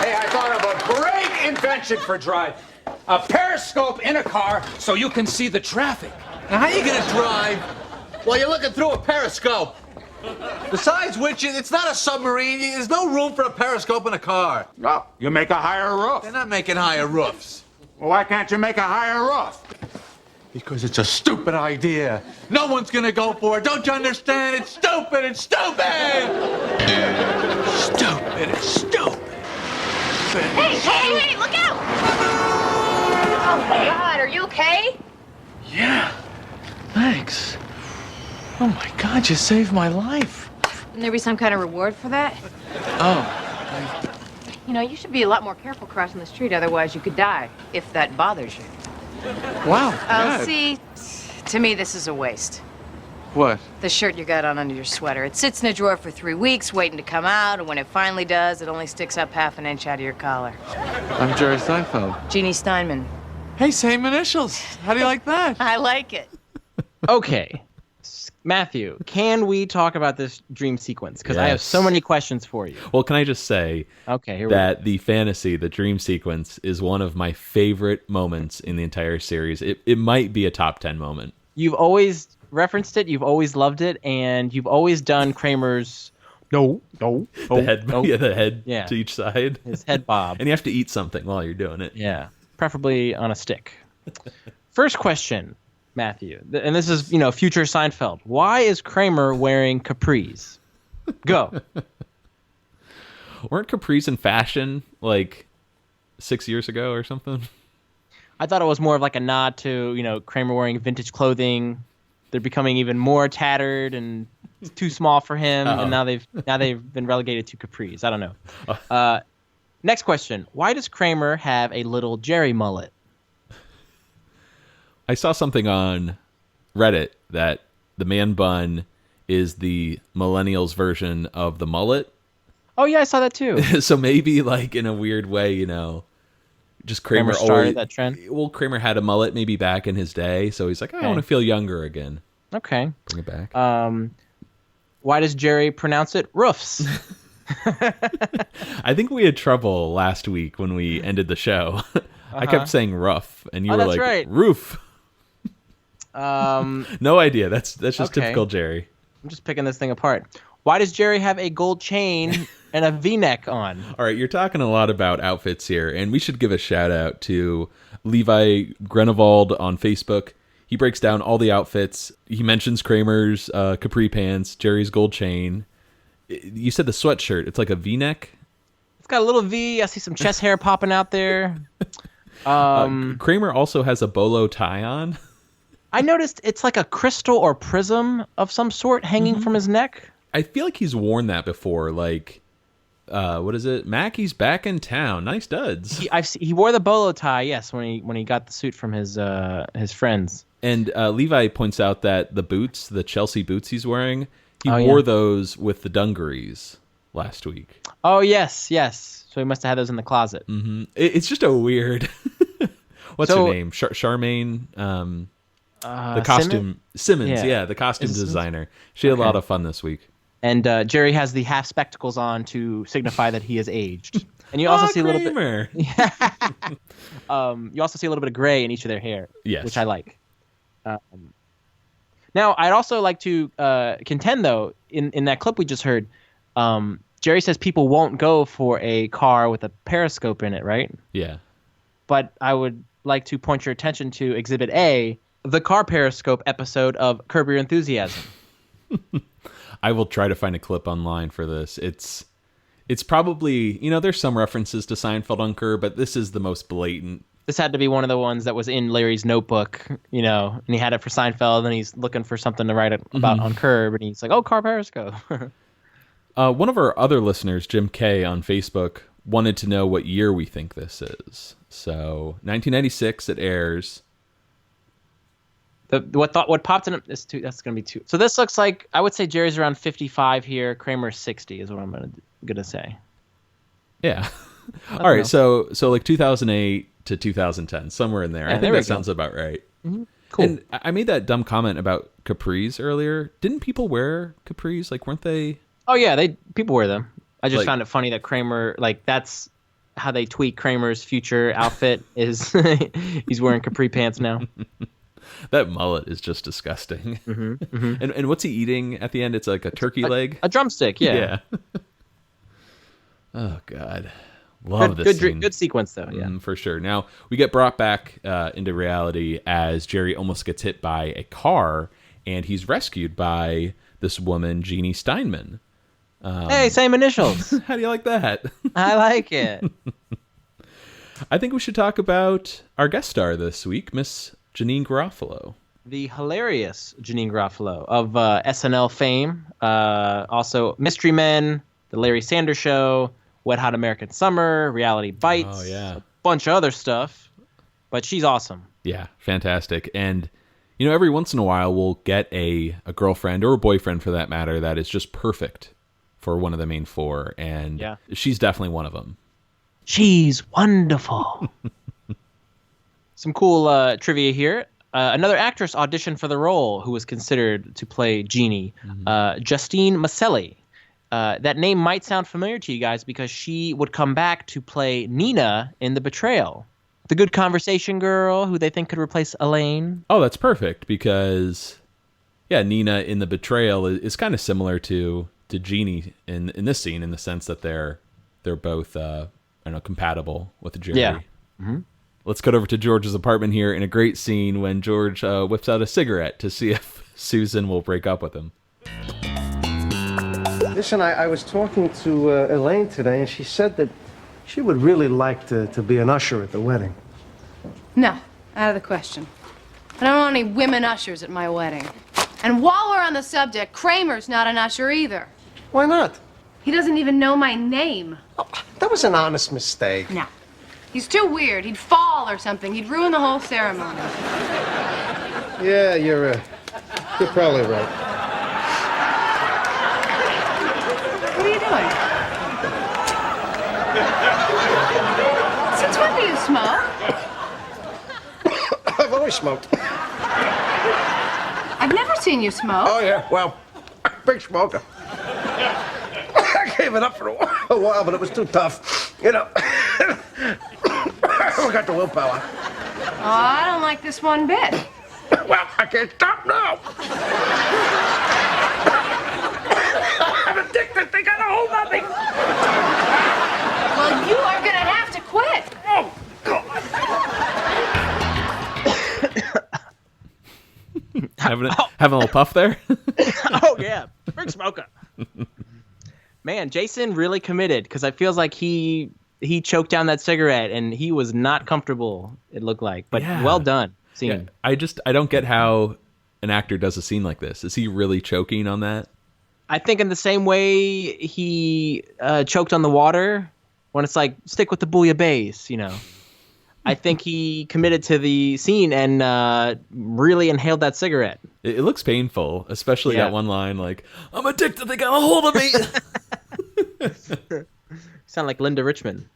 Hey, I thought of a great invention for drive. A periscope in a car so you can see the traffic. Now, how are you going to drive while you're looking through a periscope? Besides which, it's not a submarine. There's no room for a periscope in a car. No, you make a higher roof. They're not making higher roofs. Well, why can't you make a higher roof? Because it's a stupid idea. No one's going to go for it. Don't you understand? It's stupid. It's stupid. Stupid. It's stupid. Hey, look out! Oh, my God, are you okay? Yeah. Thanks. Oh, my God, you saved my life. Wouldn't there be some kind of reward for that? Oh. You know, you should be a lot more careful crossing the street, otherwise you could die, if that bothers you. Wow. Oh, see, to me this is a waste. What? The shirt you got on under your sweater. It sits in a drawer for 3 weeks, waiting to come out, and when it finally does, it only sticks up half an inch out of your collar. I'm Jerry Seinfeld. Jeannie Steinman. Hey, same initials. How do you like that? I like it. Okay. Matthew, can we talk about this dream sequence? Because I have Yes. so many questions for you. Well, can I just say Okay, that the fantasy, the dream sequence, is one of my favorite moments in the entire series. It might be a top 10 moment. You've always referenced it, you've always loved it, and you've always done Kramer's The head, the head Yeah. to each side. his head bob. And you have to eat something while you're doing it. Yeah, preferably on a stick. First question, Matthew, and this is, future Seinfeld. Why is Kramer wearing capris? Go. Weren't capris in fashion like 6 years ago or something? I thought it was more of like a nod to, Kramer wearing vintage clothing. They're becoming even more tattered and too small for him, and now they've been relegated to capris. I don't know. Next question: why does Kramer have a little Jerry mullet? I saw something on Reddit that the man bun is the millennials version of the mullet. Oh yeah, I saw that too. So maybe like in a weird way, just Kramer started always, that trend. Well, Kramer had a mullet maybe back in his day, so he's like, I want to feel younger again. Okay. Bring it back. Why does Jerry pronounce it roofs? I think we had trouble last week when we ended the show. I kept saying rough, and you were that's like, right. roof. No idea. That's just Okay. typical Jerry. I'm just picking this thing apart. Why does Jerry have a gold chain and a V-neck on? All right, you're talking a lot about outfits here, and we should give a shout out to Levi Grenevald on Facebook. He breaks down all the outfits. He mentions Kramer's capri pants, Jerry's gold chain. You said the sweatshirt. It's like a V-neck. It's got a little V. I see some chest hair popping out there. Kramer also has a bolo tie on. I noticed it's like a crystal or prism of some sort hanging from his neck. I feel like he's worn that before. Like, what is it? Mackey's back in town. Nice duds. He wore the bolo tie, yes, when he got the suit from his friends. And Levi points out that the boots, the Chelsea boots he's wearing, he Oh, wore yeah. those with the dungarees last week. Oh yes. So he must have had those in the closet. It's just a weird. What's So- her name? Charmaine. The costume Simmons. Yeah, the costume Is it Simmons? designer. She had a lot of fun this week. And Jerry has the half spectacles on to signify that he is aged. And you also see a little bit. Kramer. You also see a little bit of gray in each of their hair, Yes. which I like. Now, I'd also like to contend, though, in that clip we just heard, Jerry says people won't go for a car with a periscope in it, right? Yeah. But I would like to point your attention to Exhibit A, the car periscope episode of Curb Your Enthusiasm. I will try to find a clip online for this. It's probably, there's some references to Seinfeld on Curb, but this is the most blatant. This had to be one of the ones that was in Larry's notebook, and he had it for Seinfeld, and he's looking for something to write about on Curb, and he's like, oh, car periscope. One of our other listeners, Jim K. on Facebook, wanted to know what year we think this is. So, 1996, it airs. What popped in is two. That's going to be two. So this looks like, I would say Jerry's around 55 here. Kramer's 60 is what I'm going to say. Yeah. All right. So like 2008 to 2010, somewhere in there. Yeah, I think that sounds about right. Mm-hmm. Cool. And I made that dumb comment about capris earlier. Didn't people wear capris? Like, weren't they? Oh yeah, people wear them. I just Like- found it funny that Kramer, that's how they tweet Kramer's future outfit is he's wearing capri pants now. That mullet is just disgusting. And what's he eating at the end? It's like a turkey leg? A drumstick, yeah. Oh, God. Love this scene. Good sequence, though, yeah. For sure. Now, we get brought back into reality as Jerry almost gets hit by a car, and he's rescued by this woman, Jeannie Steinman. Hey, same initials. How do you like that? I like it. I think we should talk about our guest star this week, Miss Janine Garofalo. The hilarious Janine Garofalo of SNL fame. Also, Mystery Men, The Larry Sanders Show, Wet Hot American Summer, Reality Bites, a bunch of other stuff. But she's awesome. Yeah, fantastic. And, you know, every once in a while we'll get a girlfriend or a boyfriend for that matter that is just perfect for one of the main four. And she's definitely one of them. She's wonderful. Some cool trivia here. Another actress auditioned for the role who was considered to play Jeannie, Justine Maselli. That name might sound familiar to you guys because she would come back to play Nina in The Betrayal. The good conversation girl who they think could replace Elaine. Oh, that's perfect because, Nina in The Betrayal is kind of similar to Jeannie in this scene in the sense that they're both compatible with Jerry. Yeah. Mm-hmm. Let's cut over to George's apartment here in a great scene when George whips out a cigarette to see if Susan will break up with him. Listen, I was talking to Elaine today, and she said that she would really like to be an usher at the wedding. No, out of the question. I don't want any women ushers at my wedding. And while we're on the subject, Kramer's not an usher either. Why not? He doesn't even know my name. Oh, that was an honest mistake. No. He's too weird. He'd fall or something. He'd ruin the whole ceremony. Yeah, you're probably right. What are you doing? Since when do you smoke? I've always smoked. I've never seen you smoke. Oh, yeah. Well, big smoker. I gave it up for a while, but it was too tough. You know. I got the willpower. Oh, I don't like this one bit. Well, I can't stop now. I'm addicted. They got a hold of me. Well, you are going to have to quit. Oh, God. Having a little puff there? Oh, yeah. Big smoker. Man, Jason really committed because it feels like he choked down that cigarette and he was not comfortable, it looked like. But well done. Scene. Yeah, I don't get how an actor does a scene like this. Is he really choking on that? I think in the same way he choked on the water when it's like, stick with the bouillabaisse, you know. I think he committed to the scene and really inhaled that cigarette. It looks painful, especially that one line like, I'm addicted, they got a hold of me. Sound like Linda Richman.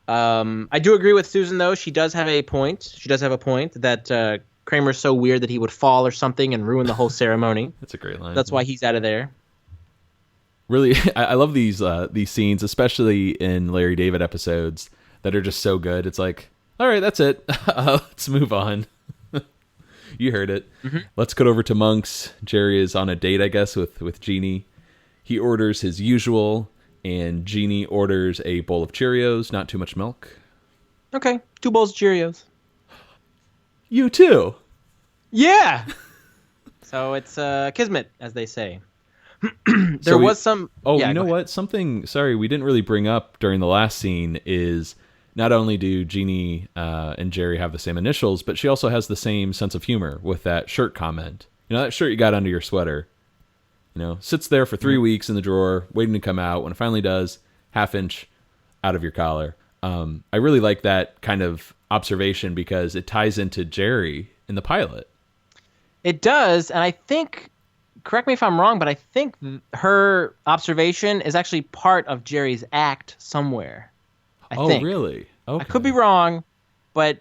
I do agree with Susan, though. She does have a point. She does have a point that Kramer's so weird that he would fall or something and ruin the whole ceremony. That's a great line. That's why he's out of there. Really, I love these scenes, especially in Larry David episodes that are just so good. It's like, all right, that's it. Let's move on. You heard it. Mm-hmm. Let's cut over to Monk's. Jerry is on a date, I guess, with Jeannie. He orders his usual, and Jeannie orders a bowl of Cheerios, not too much milk. Okay, 2 bowls of Cheerios. You too. Yeah. So it's kismet, as they say. Was some... Oh, yeah, you know what? Something, sorry, we didn't really bring up during the last scene is not only do Jeannie and Jerry have the same initials, but she also has the same sense of humor with that shirt comment. You know, that shirt you got under your sweater. You know, sits there for 3 weeks in the drawer, waiting to come out. When it finally does, half inch out of your collar. I really like that kind of observation because it ties into Jerry in the pilot. It does, and I think, correct me if I'm wrong, but I think her observation is actually part of Jerry's act somewhere. I think. Really? Okay. I could be wrong, but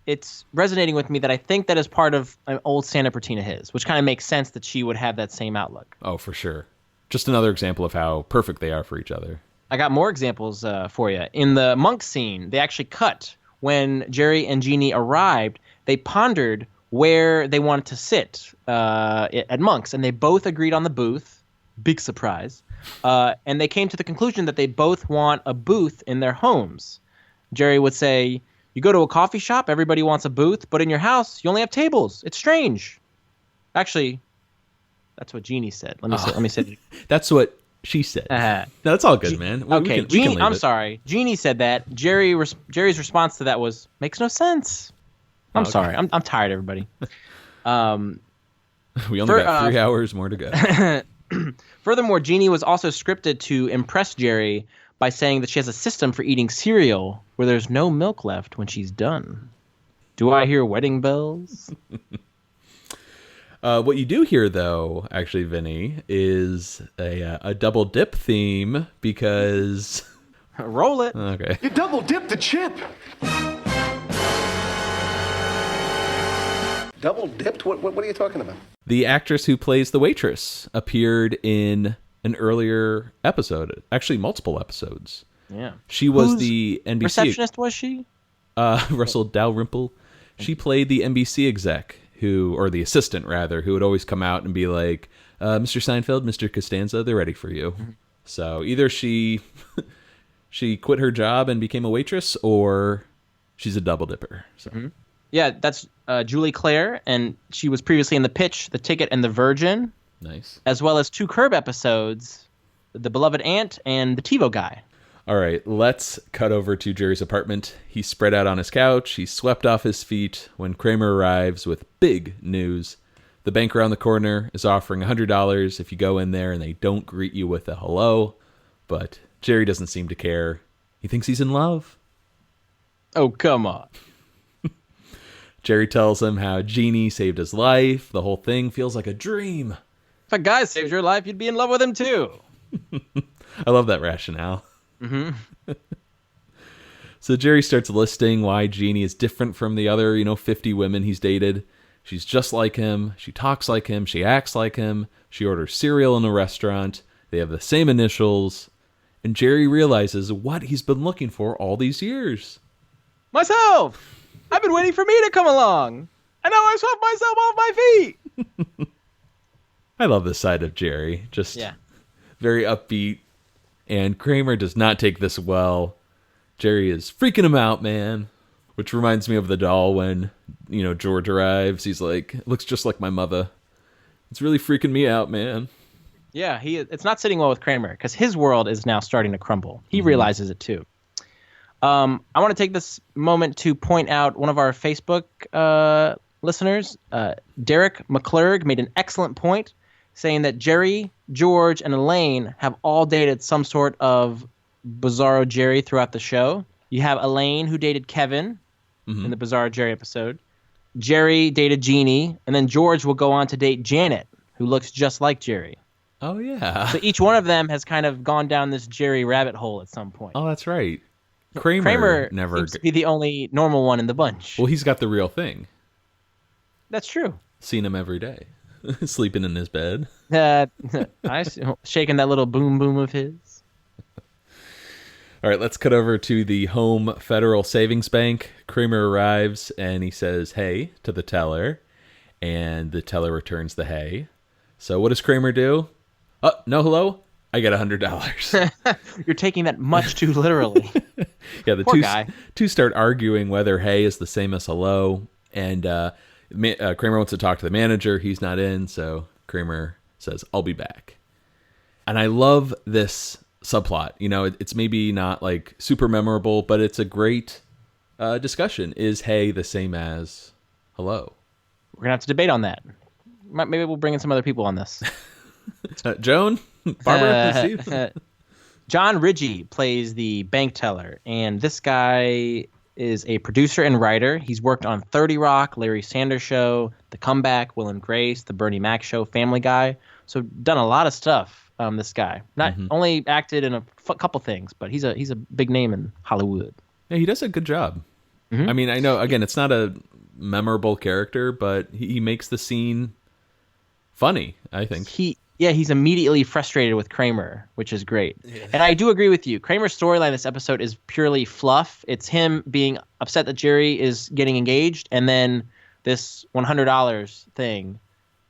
it's resonating with me that I think that is part of an old stand-up routine of his, which kind of makes sense that she would have that same outlook. Oh, for sure. Just another example of how perfect they are for each other. I got more examples for you. In the Monk scene, they actually cut. When Jerry and Jeannie arrived, they pondered where they wanted to sit at Monk's, and they both agreed on the booth. Big surprise. And they came to the conclusion that they both want a booth in their homes. Jerry would say, you go to a coffee shop, everybody wants a booth, but in your house, you only have tables. It's strange. Actually, that's what Jeannie said. Let me say it. That's what she said. No, that's all good, man. Okay, Jeannie, I'm sorry. Jeannie said that. Jerry's response to that was, makes no sense. I'm sorry. I'm tired, everybody. We only got 3 hours more to go. Furthermore, Jeannie was also scripted to impress Jerry by saying that she has a system for eating cereal where there's no milk left when she's done. Do I hear wedding bells? What you do hear, though, actually, Vinny, is a double dip theme because... Roll it. Okay. You double dipped the chip. Double dipped? What are you talking about? The actress who plays the waitress appeared in an earlier episode, actually multiple episodes. Yeah. She was Whose the NBC... receptionist was she? Russell Dalrymple. She played the NBC exec, or the assistant, rather, who would always come out and be like, Mr. Seinfeld, Mr. Costanza, they're ready for you. Mm-hmm. So either she quit her job and became a waitress, or she's a double dipper. So. Mm-hmm. Yeah, that's Julie Claire, and she was previously in The Pitch, The Ticket, and The Virgin. Nice. As well as 2 Curb episodes, The Beloved Aunt and The TiVo Guy. All right, let's cut over to Jerry's apartment. He's spread out on his couch. He's swept off his feet when Kramer arrives with big news. The bank around the corner is offering $100 if you go in there and they don't greet you with a hello. But Jerry doesn't seem to care. He thinks he's in love. Oh, come on. Jerry tells him how Jeannie saved his life. The whole thing feels like a dream. If a guy saves your life, you'd be in love with him too. I love that rationale. Mm-hmm. So Jerry starts listing why Jeannie is different from the other, 50 women he's dated. She's just like him. She talks like him. She acts like him. She orders cereal in a restaurant. They have the same initials. And Jerry realizes what he's been looking for all these years. Myself! I've been waiting for me to come along. And now I swept myself off my feet. I love this side of Jerry. Just very upbeat. And Kramer does not take this well. Jerry is freaking him out, man. Which reminds me of the doll when, George arrives. He's like, it looks just like my mother. It's really freaking me out, man. Yeah, it's not sitting well with Kramer because his world is now starting to crumble. He realizes it too. I want to take this moment to point out one of our Facebook listeners, Derek McClurg, made an excellent point saying that Jerry, George, and Elaine have all dated some sort of Bizarro Jerry throughout the show. You have Elaine, who dated Kevin in the Bizarro Jerry episode. Jerry dated Jeannie, and then George will go on to date Janet, who looks just like Jerry. Oh, yeah. So each one of them has kind of gone down this Jerry rabbit hole at some point. Oh, that's right. Kramer never seems to be the only normal one in the bunch. Well, he's got the real thing. That's true. Seen him every day. Sleeping in his bed. Shaking that little boom boom of his. All right, let's cut over to the Home Federal Savings Bank. Kramer arrives and he says, hey, to the teller. And the teller returns the hey. So what does Kramer do? No hello? I get $100. You're taking that much too literally. Yeah, the two start arguing whether hey is the same as hello. And Kramer wants to talk to the manager. He's not in, so Kramer says, I'll be back. And I love this subplot. It's maybe not like super memorable, but it's a great discussion. Is hey the same as hello? We're going to have to debate on that. Maybe we'll bring in some other people on this. Joan? Barbara? John Ridgey plays the bank teller, and this guy is a producer and writer. He's worked on 30 Rock, Larry Sanders Show, The Comeback, Will and Grace, The Bernie Mac Show, Family Guy. So done a lot of stuff, this guy. Not only acted in a couple things, but he's a big name in Hollywood. Yeah, he does a good job. Mm-hmm. I mean, I know, again, it's not a memorable character, but he makes the scene funny, I think. He's immediately frustrated with Kramer, which is great. Yeah. And I do agree with you. Kramer's storyline this episode is purely fluff. It's him being upset that Jerry is getting engaged and then this $100 thing.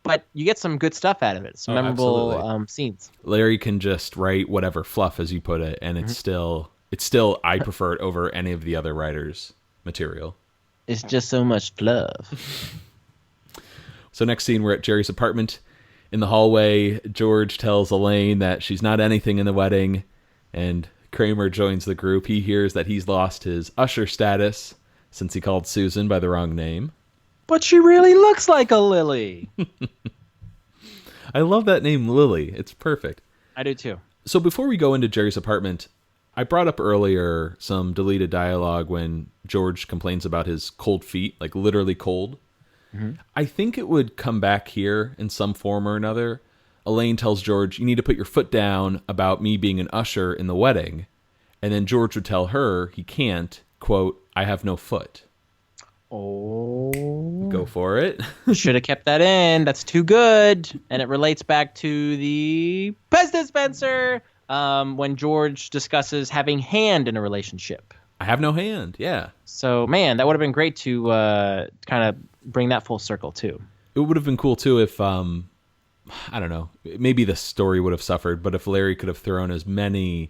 But you get some good stuff out of it. Some memorable scenes. Larry can just write whatever fluff, as you put it, and it's still I prefer it over any of the other writers' material. It's just so much fluff. So next scene, we're at Jerry's apartment. In the hallway, George tells Elaine that she's not anything in the wedding, and Kramer joins the group. He hears that he's lost his usher status since he called Susan by the wrong name. But she really looks like a Lilly. I love that name, Lilly. It's perfect. I do too. So before we go into Jerry's apartment, I brought up earlier some deleted dialogue when George complains about his cold feet, like literally cold. Mm-hmm. I think it would come back here in some form or another. Elaine tells George, you need to put your foot down about me being an usher in the wedding. And then George would tell her he can't, quote, I have no foot. Oh. Go for it. Should have kept that in. That's too good. And it relates back to the Pez dispenser when George discusses having hand in a relationship. I have no hand, yeah. So, man, that would have been great to kind of bring that full circle, too. It would have been cool, too, if, I don't know, maybe the story would have suffered, but if Larry could have thrown as many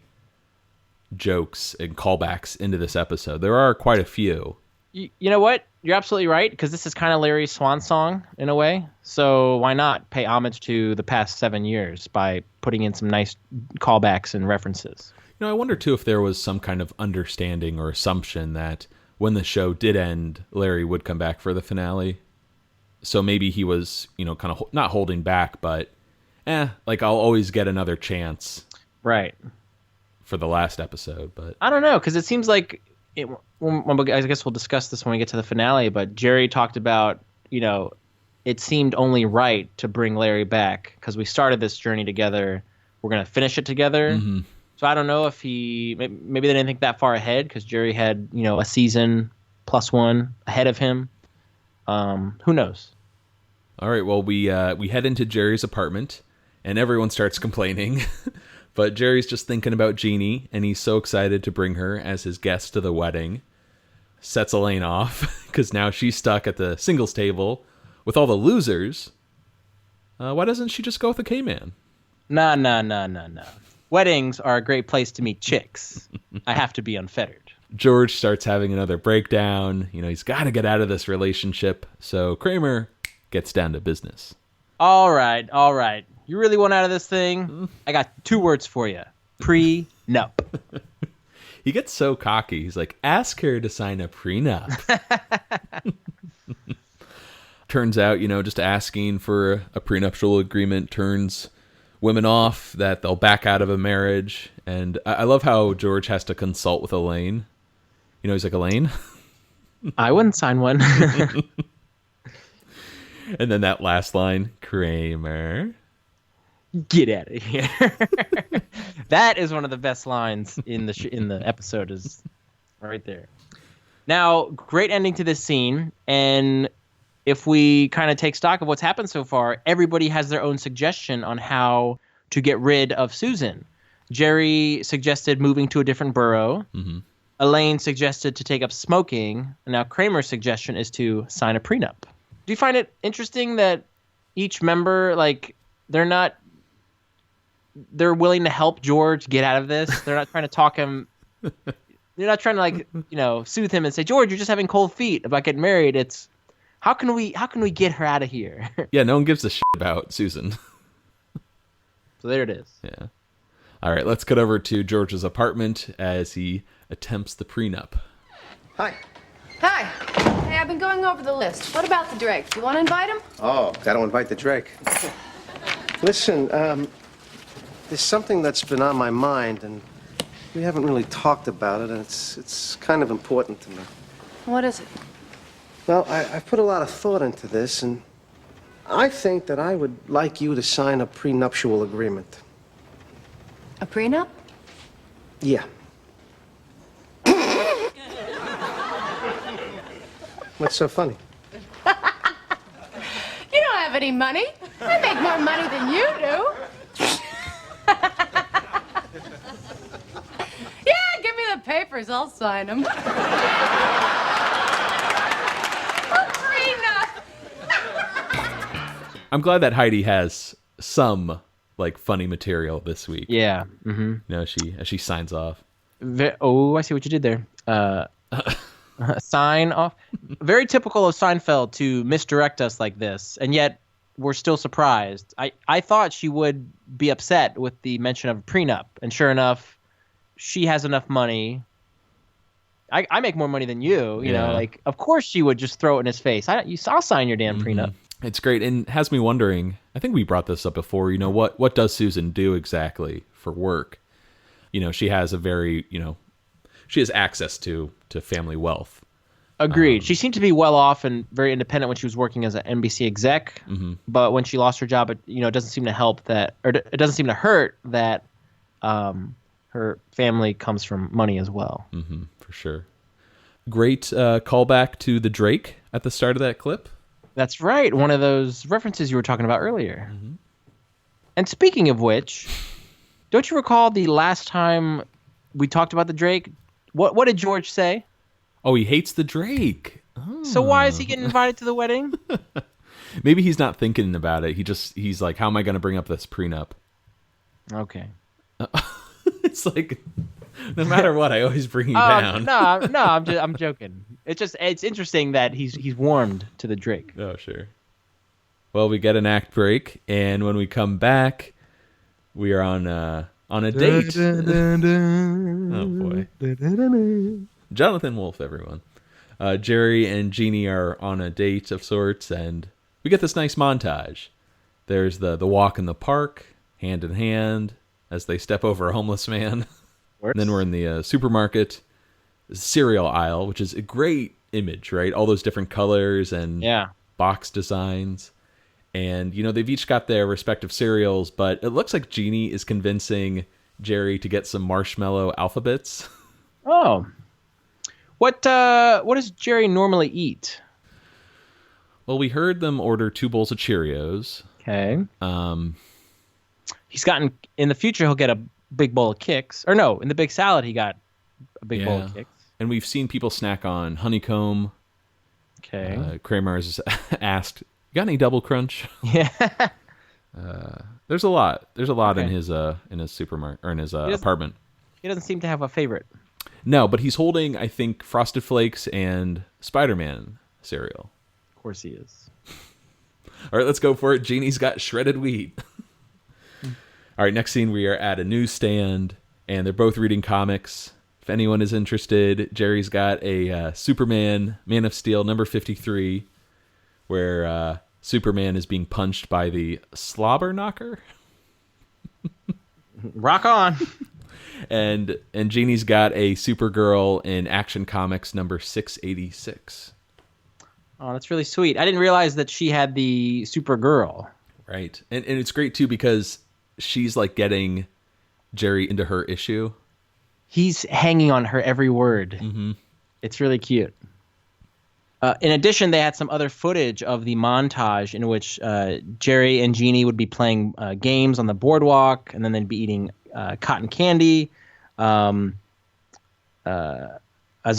jokes and callbacks into this episode. There are quite a few. You know what? You're absolutely right, because this is kind of Larry's swan song in a way. So why not pay homage to the past 7 years by putting in some nice callbacks and references? You know, I wonder, too, if there was some kind of understanding or assumption that when the show did end, Larry would come back for the finale. So maybe he was, you know, kind of not holding back, but, like I'll always get another chance. Right. For the last episode, but I don't know, because it seems like, I guess we'll discuss this when we get to the finale, but Jerry talked about, you know, it seemed only right to bring Larry back because we started this journey together. We're going to finish it together. Mm-hmm. So I don't know if maybe they didn't think that far ahead because Jerry had, you know, a season +1 ahead of him. Who knows? All right, well, we head into Jerry's apartment, and everyone starts complaining. But Jerry's just thinking about Jeannie, and he's so excited to bring her as his guest to the wedding. Sets Elaine off, because now she's stuck at the singles table with all the losers. Why doesn't she just go with the K-Man? No. Weddings are a great place to meet chicks. I have to be unfettered. George starts having another breakdown. You know, he's got to get out of this relationship. So Kramer gets down to business. All right. You really want out of this thing? I got 2 words for you. Prenup. He gets so cocky. He's like, ask her to sign a prenup. Turns out, you know, just asking for a prenuptial agreement turns women off, that they'll back out of a marriage. And I love how George has to consult with Elaine. You know, he's like, Elaine? I wouldn't sign one. And then that last line, Kramer. Get out of here. That is one of the best lines in the episode, is right there. Now, great ending to this scene. And if we kind of take stock of what's happened so far, everybody has their own suggestion on how to get rid of Susan. Jerry suggested moving to a different borough. Mm-hmm. Elaine suggested to take up smoking. And now Kramer's suggestion is to sign a prenup. Do you find it interesting that each member, like, they're willing to help George get out of this? They're not trying to talk him. They're not trying to, like, you know, soothe him and say, George, you're just having cold feet about getting married. It's how can we get her out of here? Yeah, no one gives a shit about Susan. So there it is. Yeah. All right, let's cut over to George's apartment as he attempts the prenup. Hi. Hi. Hey, I've been going over the list. What about the Drake? You want to invite him? Oh, gotta invite the Drake. Listen, there's something that's been on my mind, and we haven't really talked about it, and it's kind of important to me. What is it? Well, I've put a lot of thought into this, and I think that I would like you to sign a prenuptial agreement. A prenup? Yeah. What's so funny? You don't have any money. I make more money than you do. Yeah, give me the papers. I'll sign them. I'm glad that Heidi has some, like, funny material this week. Yeah. Mm-hmm. You know, as she signs off. I see what you did there. Sign off. Very typical of Seinfeld to misdirect us like this, and yet we're still surprised. I thought she would be upset with the mention of a prenup, and sure enough, she has enough money. I make more money than you, you know, like, of course she would just throw it in his face. I'll sign your damn prenup. It's great, and has me wondering, I think we brought this up before, you know, what does Susan do exactly for work? she has a very, she has access to family wealth. Agreed. She seemed to be well off and very independent when she was working as an NBC exec. But when she lost her job, it doesn't seem to help that, or it doesn't seem to hurt that her family comes from money as well. For sure. Great callback to the Drake at the start of that clip. That's right. One of those references you were talking about earlier. And speaking of which, don't you recall the last time we talked about the Drake? What did George say? Oh, he hates the Drake. Oh. So why is he getting invited to the wedding? Maybe he's not thinking about it. He's like, how am I going to bring up this prenup? Okay. It's like, no matter what, I always bring you down. No, I'm joking. It's interesting that he's warmed to the Drake. Oh, sure. Well, we get an act break, and when we come back, we are on a date. Oh boy. Jonathan Wolfe, everyone. Jerry and Jeannie are on a date of sorts, and we get this nice montage. There's the walk in the park, hand in hand, as they step over a homeless man. And then we're in the supermarket, cereal aisle, which is a great image, right? All those different colors and box designs. And, they've each got their respective cereals, but it looks like Jeannie is convincing Jerry to get some marshmallow alphabets. Oh. What does Jerry normally eat? Well, we heard them order 2 bowls of Cheerios. Okay. In the future, he'll get a big bowl of Kix. Or no, in the big salad, he got a big bowl of Kix. And we've seen people snack on honeycomb. Okay. Kramer's asked, "You got any Double Crunch?" Yeah. There's a lot. There's a lot in his supermarket or in his apartment. He doesn't seem to have a favorite. No, but he's holding, I think, Frosted Flakes and Spider-Man cereal. Of course he is. All right, let's go for it. Jeannie's got shredded wheat. All right, next scene, we are at a newsstand, and they're both reading comics. If anyone is interested, Jerry's got a Superman, Man of Steel, number 53, where Superman is being punched by the Slobber Knocker. Rock on. And Jeannie's got a Supergirl in Action Comics number 686. Oh, that's really sweet. I didn't realize that she had the Supergirl. Right. And it's great, too, because she's, like, getting Jerry into her issue. He's hanging on her every word. It's really cute. In addition, they had some other footage of the montage in which Jerry and Jeannie would be playing games on the boardwalk, and then they'd be eating cotton candy, as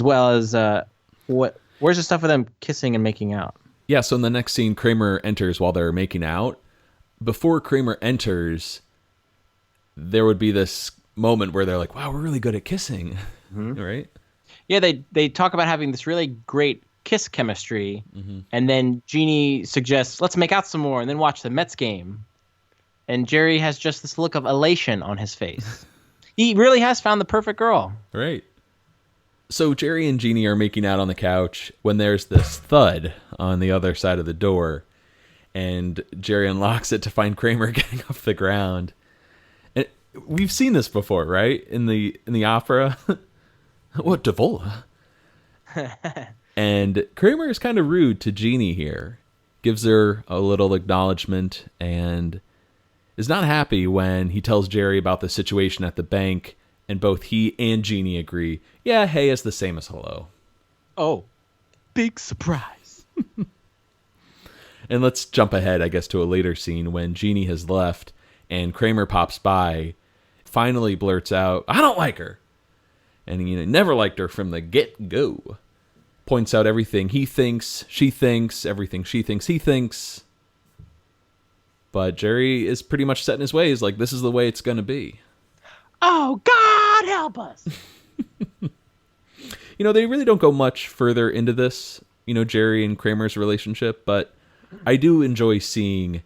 well as where's the stuff of them kissing and making out? Yeah, so in the next scene, Kramer enters while they're making out. Before Kramer enters, there would be this moment where they're like, wow, we're really good at kissing, right? Yeah, they talk about having this really great kiss chemistry, and then Jeannie suggests, let's make out some more, and then watch the Mets game. And Jerry has just this look of elation on his face. He really has found the perfect girl. Right. So Jerry and Jeannie are making out on the couch when there's this thud on the other side of the door. And Jerry unlocks it to find Kramer getting off the ground. And we've seen this before, right? In the opera. What, Davola? And Kramer is kind of rude to Jeannie here. Gives her a little acknowledgement and is not happy when he tells Jerry about the situation at the bank, and both he and Jeannie agree, yeah, hey is the same as hello. Oh, big surprise. And let's jump ahead, I guess, to a later scene when Jeannie has left and Kramer pops by, finally blurts out, I don't like her. And he never liked her from the get-go. Points out everything he thinks, she thinks, everything she thinks, he thinks. But Jerry is pretty much set in his ways, like, this is the way it's going to be. Oh, God help us. They really don't go much further into this, Jerry and Kramer's relationship, but I do enjoy seeing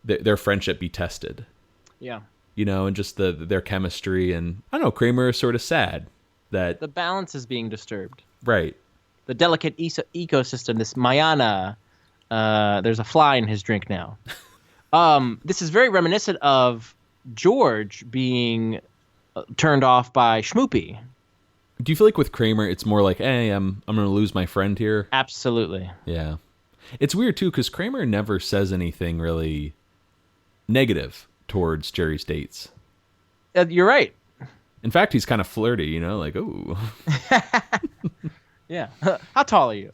their friendship be tested. Yeah. And just their chemistry, and I don't know, Kramer is sort of sad that the balance is being disturbed. Right. The delicate ecosystem, this Mayana, there's a fly in his drink now. This is very reminiscent of George being turned off by Schmoopy. Do you feel like with Kramer, it's more like, hey, I'm going to lose my friend here? Absolutely. Yeah. It's weird, too, because Kramer never says anything really negative towards Jerry's dates. You're right. In fact, he's kind of flirty, you know, like, ooh. Yeah. How tall are you?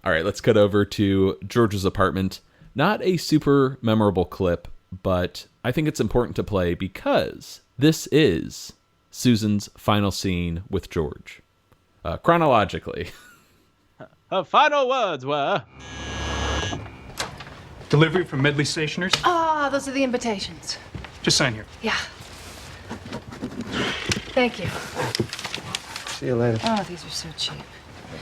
All right, let's cut over to George's apartment. Not a super memorable clip, but I think it's important to play because this is Susan's final scene with George. Chronologically. Her final words were... Delivery from Medley Stationers? Ah, those are the invitations. Just sign here. Yeah. Thank you. See you later. Oh, these are so cheap.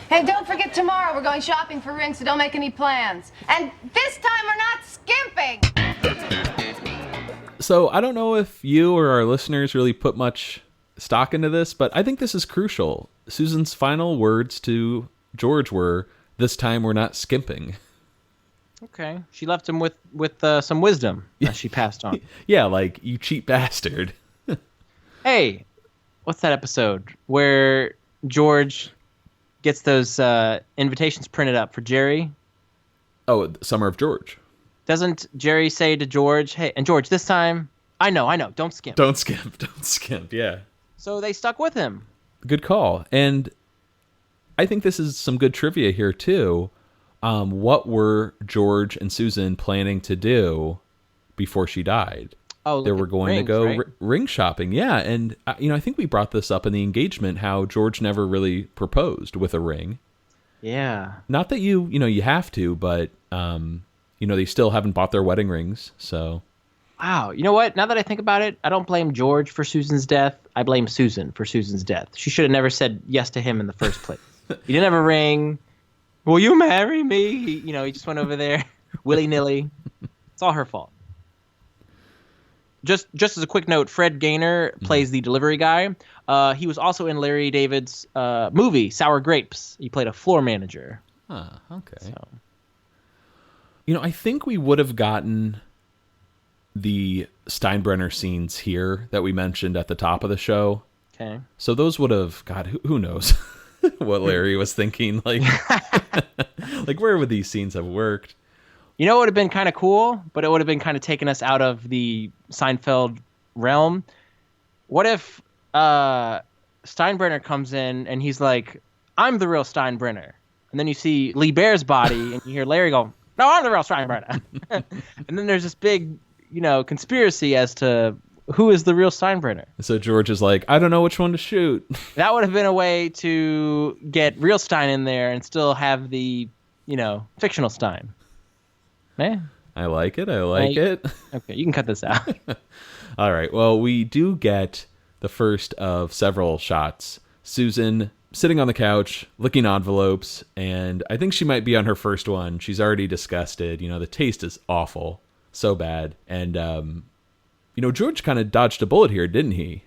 Hey, don't forget tomorrow we're going shopping for rings, so don't make any plans. And this time we're not skimping! So I don't know if you or our listeners really put much stock into this, but I think this is crucial. Susan's final words to George were, "This time we're not skimping." Okay. She left him with some wisdom that she passed on. Yeah, like, you cheap bastard. Hey, what's that episode where George gets those invitations printed up for Jerry? Oh, Summer of George. Doesn't Jerry say to George, hey, and George, this time, I know, don't skimp. Don't skimp, yeah. So they stuck with him. Good call. And I think this is some good trivia here, too. What were George and Susan planning to do before she died? Oh, they were going to go right? ring shopping. Yeah. And, I think we brought this up in the engagement, how George never really proposed with a ring. Yeah. Not that you have to, but, they still haven't bought their wedding rings. So. Wow. You know what? Now that I think about it, I don't blame George for Susan's death. I blame Susan for Susan's death. She should have never said yes to him in the first place. He didn't have a ring. Will you marry me? He just went over there willy-nilly. It's all her fault. Just as a quick note, Fred Gaynor plays the delivery guy. He was also in Larry David's movie, Sour Grapes. He played a floor manager. Ah, okay. So. I think we would have gotten the Steinbrenner scenes here that we mentioned at the top of the show. Okay. So those would have, God, who knows what Larry was thinking? Like, like where would these scenes have worked? You know, it would have been kind of cool, but it would have been kind of taken us out of the Seinfeld realm. What if Steinbrenner comes in and he's like, I'm the real Steinbrenner. And then you see Lee Bear's body and you hear Larry go, no, I'm the real Steinbrenner. And then there's this big, conspiracy as to who is the real Steinbrenner. So George is like, I don't know which one to shoot. That would have been a way to get real Stein in there and still have the, fictional Stein. Man. I like it. Okay, you can cut this out. All right. Well, we do get the first of several shots. Susan sitting on the couch, licking envelopes, and I think she might be on her first one. She's already disgusted. The taste is awful. So bad. And, George kind of dodged a bullet here, didn't he?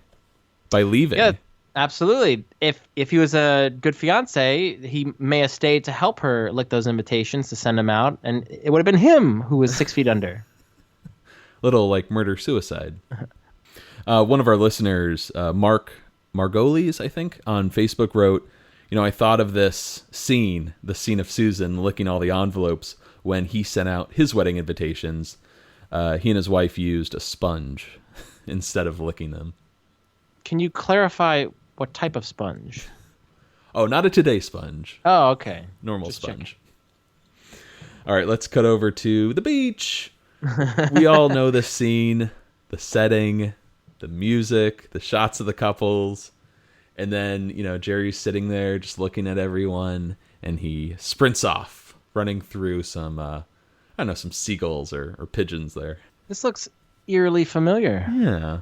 By leaving. Yeah, absolutely. If he was a good fiance, he may have stayed to help her lick those invitations to send them out, and it would have been him who was 6 feet under. Little, murder-suicide. One of our listeners, Mark Margolis, I think, on Facebook wrote, I thought of this scene, the scene of Susan licking all the envelopes when he sent out his wedding invitations. He and his wife used a sponge instead of licking them. Can you clarify what type of sponge? Oh, not a Today sponge. Oh, okay. Normal Just sponge. Checking. All right, let's cut over to the beach. We all know this scene, the setting, the music, the shots of the couples. And then, Jerry's sitting there just looking at everyone, and he sprints off, running through some, some seagulls or pigeons there. This looks eerily familiar. Yeah.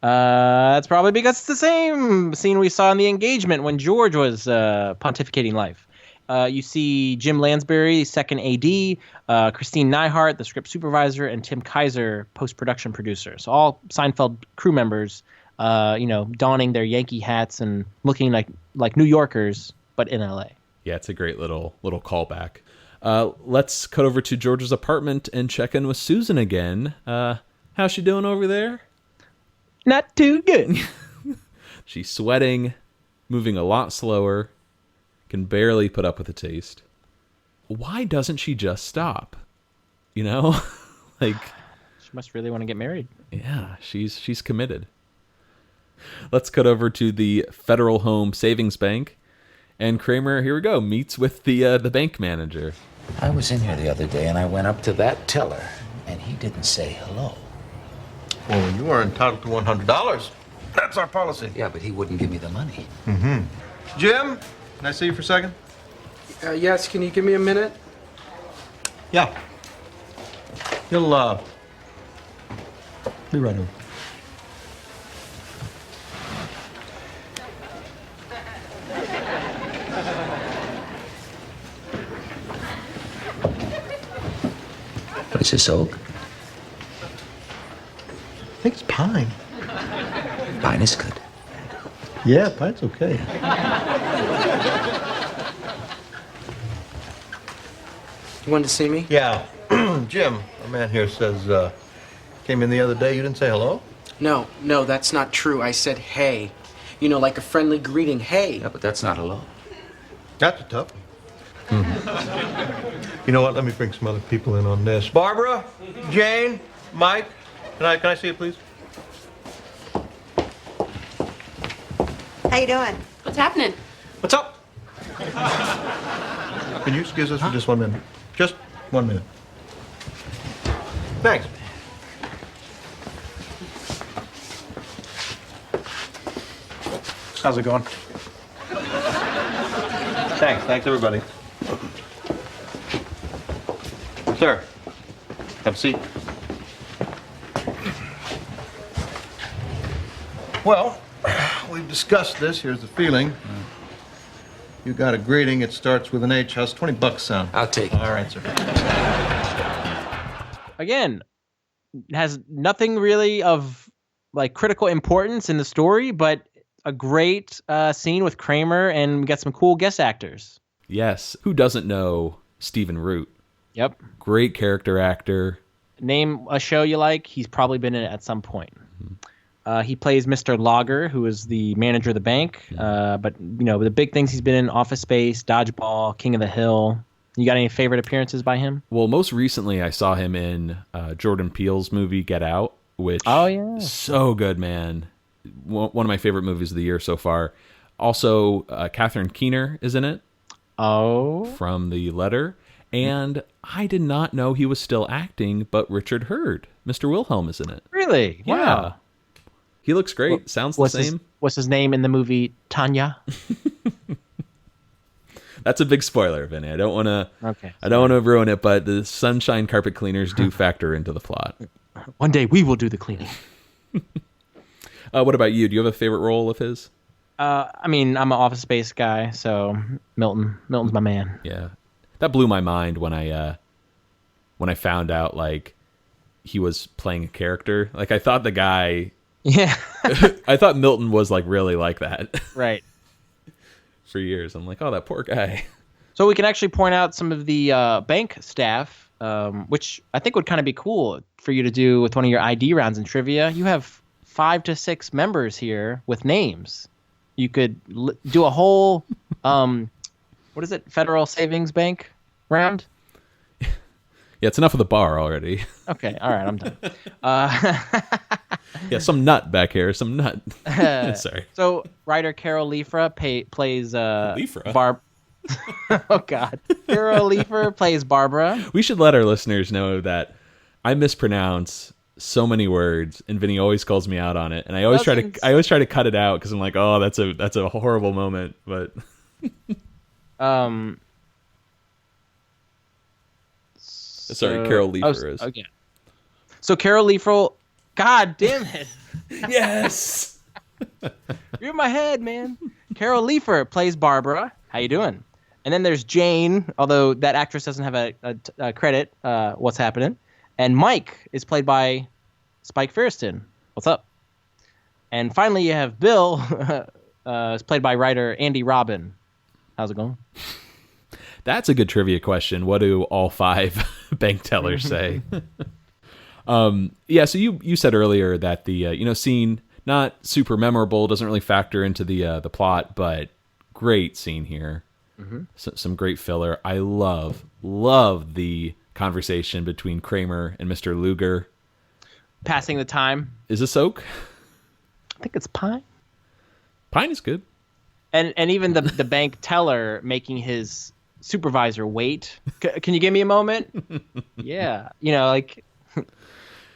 That's probably because it's the same scene we saw in the engagement when George was pontificating life. You see Jim Lansbury, second AD, Christine Neihart, the script supervisor, and Tim Kaiser, post-production producer. So all Seinfeld crew members, donning their Yankee hats and looking like New Yorkers, but in LA. Yeah, it's a great little callback. Let's cut over to George's apartment and check in with Susan again. How's she doing over there? Not too good. She's sweating, moving a lot slower, can barely put up with the taste. Why doesn't she just stop? You know? Like, she must really want to get married. Yeah, she's committed. Let's cut over to the Federal Home Savings Bank. And Kramer, here we go, meets with the bank manager. I was in here the other day, and I went up to that teller, and he didn't say hello. Well, you are entitled to $100. That's our policy. Yeah, but he wouldn't give me the money. Mm-hmm. Jim, can I see you for a second? Yes, can you give me a minute? Yeah. He'll, be right over. What is this, oak? I think it's pine. Pine is good. Yeah, pine's okay. You wanted to see me? Yeah. Jim, a man here says, came in the other day, you didn't say hello? No, that's not true. I said hey. You know, like a friendly greeting, hey. Yeah, but that's not hello. That's a tough one. Mm-hmm. You know what? Let me bring some other people in on this. Barbara, Jane, Mike, can I see you, please? How you doing? What's happening? What's up? Can you excuse us for just 1 minute? Just 1 minute. Thanks. How's it going? Thanks everybody. Sir, have a seat. Well, we've discussed this. Here's the feeling. You got a greeting. It starts with an H. How's $20 sound? I'll take it. All right, sir. Again, has nothing really of like critical importance in the story, but a great scene with Kramer, and we got some cool guest actors. Yes. Who doesn't know Stephen Root? Yep. Great character actor. Name a show you like. He's probably been in it at some point. He plays Mr. Lager, who is the manager of the bank. But, you know, the big things he's been in: Office Space, Dodgeball, King of the Hill. You got any favorite appearances by him? Well, most recently I saw him in Jordan Peele's movie Get Out, which so good, man. One of my favorite movies of the year so far. Also, Catherine Keener is in it. Oh. From The Letter. And I did not know he was still acting, but Richard Hurd, Mr. Wilhelm, is in it. Really? Yeah. Wow. He looks great. Sounds the same. What's his name in the movie? Tanya? That's a big spoiler, Vinny. I don't want to. Okay. I don't want to ruin it, but the sunshine carpet cleaners do factor into the plot. One day we will do the cleaning. What about you? Do you have a favorite role of his? I mean, I'm an Office Space guy, so Milton's my man. Yeah, that blew my mind when I found out like he was playing a character. Like I thought the guy. Yeah. I thought Milton was like really like that. Right. For years, I'm like, oh, that poor guy. So we can actually point out some of the bank staff, which I think would kind of be cool for you to do with one of your ID rounds in trivia. You have 5 to 6 members here with names. You could do a whole, what is it, Federal Savings Bank round? Yeah, it's enough of the bar already. Okay, all right, I'm done. Yeah, some nut back here, some nut. Sorry. So writer Carol Leifra plays Leifra? Barb. Oh God, Carol Leifra plays Barbara. We should let our listeners know that I mispronounce so many words, and Vinny always calls me out on it, and I always try to cut it out because I'm like, oh, that's a horrible moment, but. Sorry, Carol Leifra is. Okay. So Carol Leifra, God damn it. Yes. You're in my head, man. Carol Leifra plays Barbara. How you doing? And then there's Jane, although that actress doesn't have a credit. What's happening? And Mike is played by Spike Feresten. What's up? And finally, you have Bill, is played by writer Andy Robin. How's it going? That's a good trivia question. What do all 5 bank tellers say? Yeah, so you said earlier that the scene, Not super memorable, doesn't really factor into the plot, but great scene here. Mm-hmm. Some great filler. I love the conversation between Kramer and Mr. Luger. Passing the time. Is this oak? I think it's pine. Pine is good. And even the bank teller making his supervisor wait. Can you give me a moment? Yeah.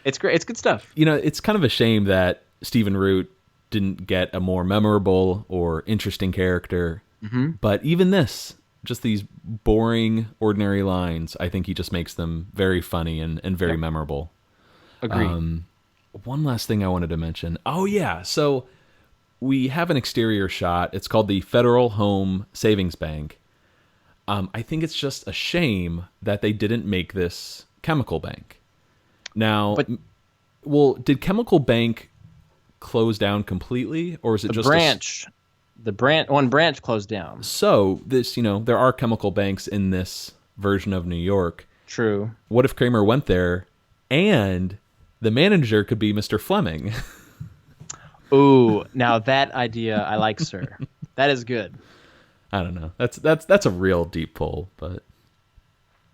It's great. It's good stuff. It's kind of a shame that Stephen Root didn't get a more memorable or interesting character. Mm-hmm. But even this, just these boring, ordinary lines, I think he just makes them very funny and very memorable. Agreed. One last thing I wanted to mention. Oh, yeah. So we have an exterior shot. It's called the Federal Home Savings Bank. I think it's just a shame that they didn't make this Chemical Bank. Now, did Chemical Bank close down completely, or is it just branch? One branch closed down. So this, there are chemical banks in this version of New York. True. What if Kramer went there, and the manager could be Mr. Fleming? Ooh, now that idea I like, sir. That is good. I don't know. That's a real deep pull, but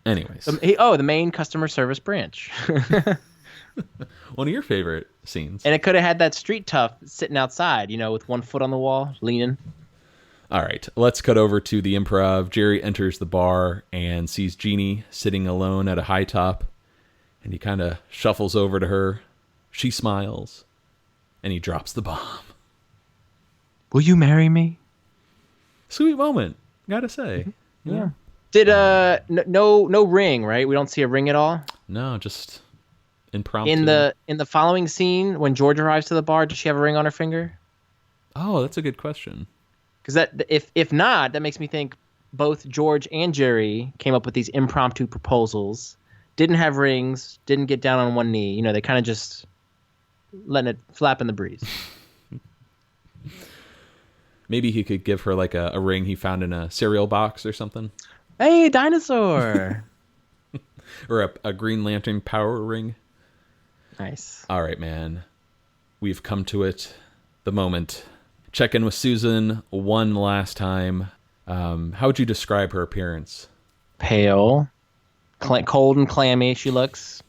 anyways. The main customer service branch. One of your favorite scenes. And it could have had that street tough sitting outside, with one foot on the wall, leaning. All right, let's cut over to the Improv. Jerry enters the bar and sees Jeannie sitting alone at a high top, and he kind of shuffles over to her. She smiles, and he drops the bomb. Will you marry me? Sweet moment, gotta say. Yeah. Did no ring, right? We don't see a ring at all? No, just impromptu. In the following scene, when George arrives to the bar, does she have a ring on her finger? Oh, that's a good question. Because that if not, that makes me think both George and Jerry came up with these impromptu proposals, didn't have rings, didn't get down on one knee. They kind of just letting it flap in the breeze. Maybe he could give her like a ring he found in a cereal box or something. Hey, dinosaur! Or a Green Lantern power ring. Nice. All right, man. We've come to it. The moment. Check in with Susan one last time. How would you describe her appearance? Pale. Cold and clammy she looks.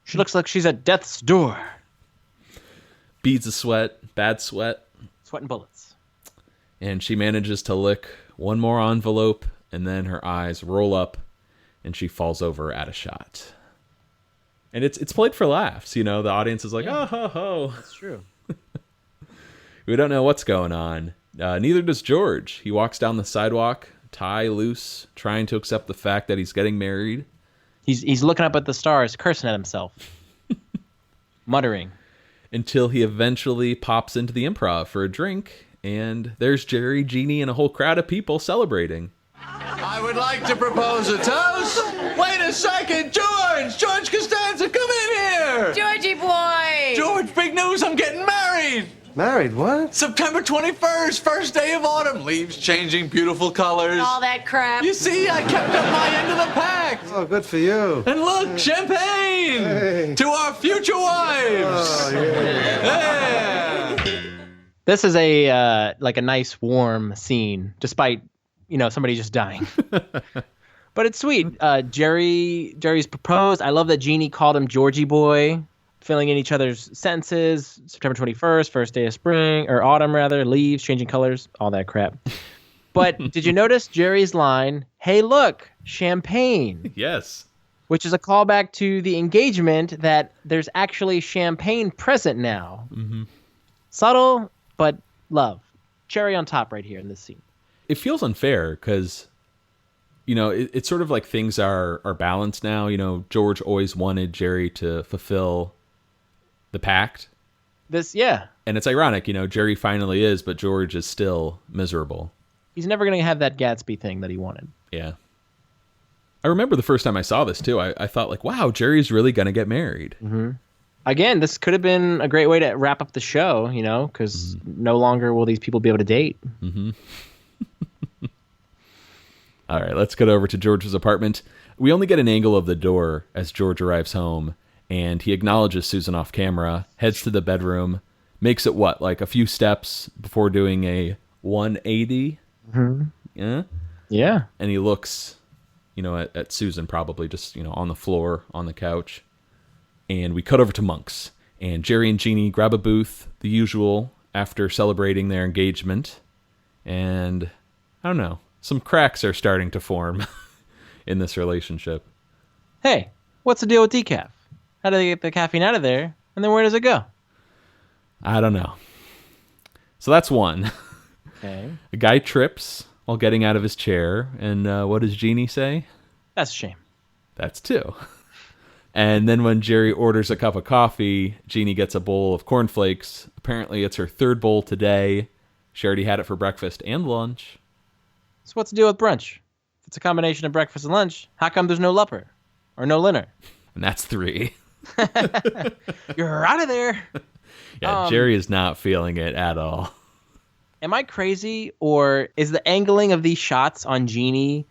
She looks like she's at death's door. Beads of sweat. Bad sweat. Sweat and bullets. And she manages to lick one more envelope, and then her eyes roll up, and she falls over at a shot. And it's played for laughs, The audience is like, oh, ho, ho. That's true. We don't know what's going on. Neither does George. He walks down the sidewalk, tie loose, trying to accept the fact that he's getting married. He's looking up at the stars, cursing at himself. Muttering. Until he eventually pops into the Improv for a drink, and there's Jerry, Jeannie, and a whole crowd of people celebrating. I would like to propose a toast. Wait a second, George Costanza, come in here. Georgie boy! George, big news, I'm getting married. Married, what? September 21st, first day of autumn. Leaves changing, beautiful colors. All that crap. You see, I kept up my end of the pact. Oh, good for you. And look, champagne! Hey. To our future wives! Oh, yeah. Yeah. This is a nice warm scene, despite somebody just dying. But it's sweet. Jerry's proposed. I love that Jeannie called him Georgie boy, filling in each other's sentences. September 21st, first day of spring or autumn rather. Leaves changing colors, all that crap. But did you notice Jerry's line? Hey, look, champagne. Yes. Which is a callback to the engagement that there's actually champagne present now. Mm-hmm. Subtle, but love. Cherry on top right here in this scene. It feels unfair because, it's sort of like things are balanced now. George always wanted Jerry to fulfill the pact. And it's ironic, Jerry finally is, but George is still miserable. He's never going to have that Gatsby thing that he wanted. Yeah. I remember the first time I saw this, too. I thought, like, wow, Jerry's really going to get married. Mm-hmm. Again, this could have been a great way to wrap up the show, because no longer will these people be able to date. Mm-hmm. All right, let's get over to George's apartment. We only get an angle of the door as George arrives home, and he acknowledges Susan off camera, heads to the bedroom, makes it what, like a few steps before doing a 180. Yeah. Yeah. And he looks, at Susan, probably just, on the floor, on the couch. And we cut over to Monk's. And Jerry and Jeannie grab a booth, the usual, after celebrating their engagement. And, I don't know, some cracks are starting to form in this relationship. Hey, what's the deal with decaf? How do they get the caffeine out of there? And then where does it go? I don't know. So that's one. Okay. A guy trips while getting out of his chair. And what does Jeannie say? That's a shame. That's two. And then when Jerry orders a cup of coffee, Jeannie gets a bowl of cornflakes. Apparently it's her third bowl today. She already had it for breakfast and lunch. So what's the deal with brunch? If it's a combination of breakfast and lunch, how come there's no lupper? Or no dinner? And that's 3. You're out of there. Yeah, Jerry is not feeling it at all. Am I crazy, or is the angling of these shots on Jeannie,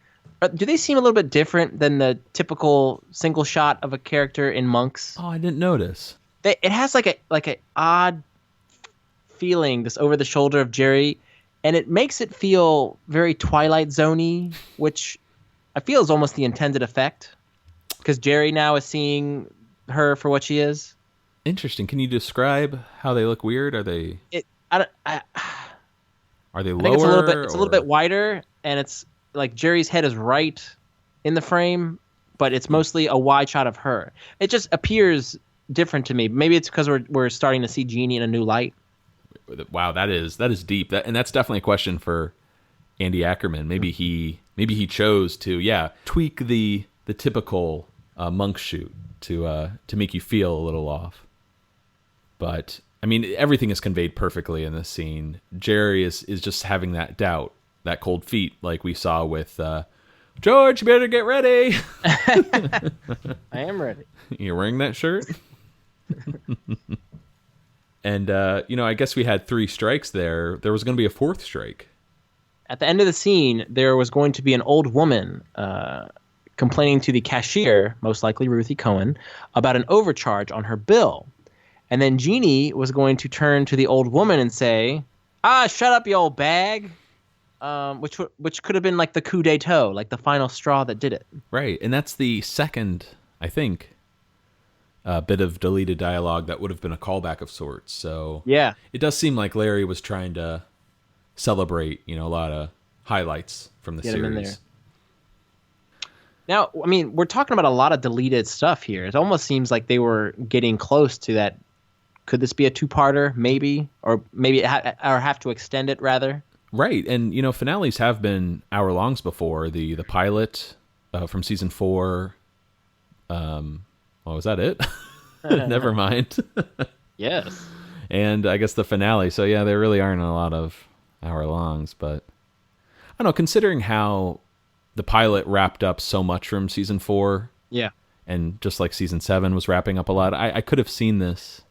do they seem a little bit different than the typical single shot of a character in Monks? Oh, I didn't notice. It has like a odd feeling, this over the shoulder of Jerry, and it makes it feel very Twilight Zone-y, which I feel is almost the intended effect, because Jerry now is seeing her for what she is. Interesting. Can you describe how they look weird? Are they? Are they lower? I think it's a little bit wider, and it's like Jerry's head is right in the frame, but it's mostly a wide shot of her. It just appears different to me. Maybe it's because we're starting to see Jeannie in a new light. Wow, that is deep. And that's definitely a question for Andy Ackerman. Maybe he chose to tweak the typical Monk shoot to make you feel a little off. But I mean, everything is conveyed perfectly in this scene. Jerry is just having that doubt, that cold feet, like we saw with George. You better get ready. I am ready. You're wearing that shirt. And I guess we had 3 strikes there. There was going to be a 4th strike. At the end of the scene, there was going to be an old woman complaining to the cashier, most likely Ruthie Cohen, about an overcharge on her bill. And then Jeannie was going to turn to the old woman and say, shut up, you old bag. Which could have been like the coup d'etat, like the final straw that did it. Right, and that's the second, I think, bit of deleted dialogue that would have been a callback of sorts. So yeah, it does seem like Larry was trying to celebrate, a lot of highlights from the Get him in series. there. Now, I mean, we're talking about a lot of deleted stuff here. It almost seems like they were getting close to that. Could this be a 2-parter, maybe? Or maybe or have to extend it, rather? Right, and, finales have been hour-longs before. The pilot from season 4. Was that it? Never mind. Yes. And I guess the finale. So, yeah, there really aren't a lot of hour-longs. But, I don't know, considering how the pilot wrapped up so much from season 4. Yeah. And just like season 7 was wrapping up a lot, I could have seen this,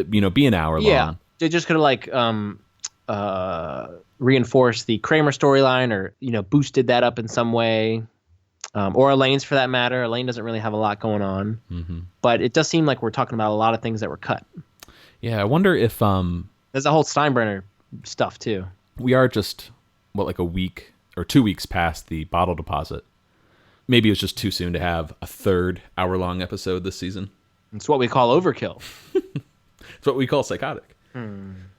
be an hour long. Yeah, they just could have reinforced the Kramer storyline, or boosted that up in some way, or Elaine's for that matter. Elaine doesn't really have a lot going on, but it does seem like we're talking about a lot of things that were cut. Yeah, I wonder if there's a whole Steinbrenner stuff too. We are just like a week or 2 weeks past the bottle deposit. Maybe it was just too soon to have a 3rd hour-long episode this season. It's what we call overkill. It's what we call psychotic. All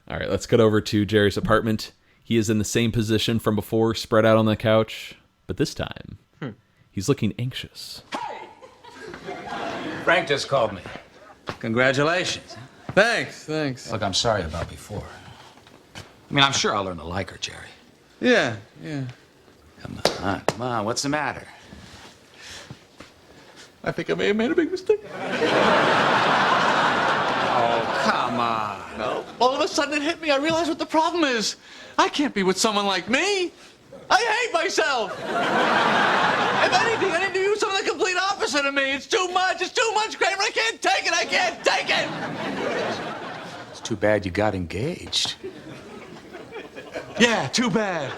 right, let's get over to Jerry's apartment. He is in the same position from before, spread out on the couch, but this time, he's looking anxious. Frank just called me. Congratulations. Thanks. Look, I'm sorry about before. I mean, I'm sure I'll learn to like her, Jerry. Yeah. Come on, what's the matter? I think I may have made a big mistake. Oh, come on. No. All of a sudden it hit me. I realized what the problem is. I can't be with someone like me. I hate myself. If anything, I need to do something the complete opposite of me. It's too much. It's too much, Kramer. I can't take it. It's too bad you got engaged. Yeah, too bad.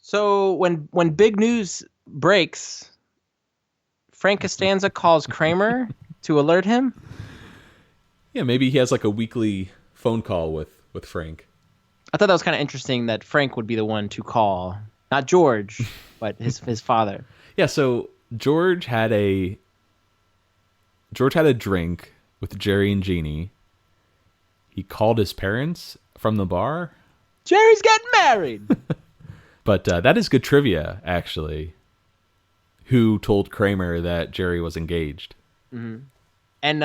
So when big news breaks, Frank Costanza calls Kramer to alert him. Yeah, maybe he has like a weekly phone call with Frank. I thought that was kind of interesting that Frank would be the one to call, not George, but his father. Yeah, so George had a drink with Jerry and Jeannie. He called his parents from the bar. Jerry's getting married. But that is good trivia, actually. Who told Kramer that Jerry was engaged? Mm-hmm. And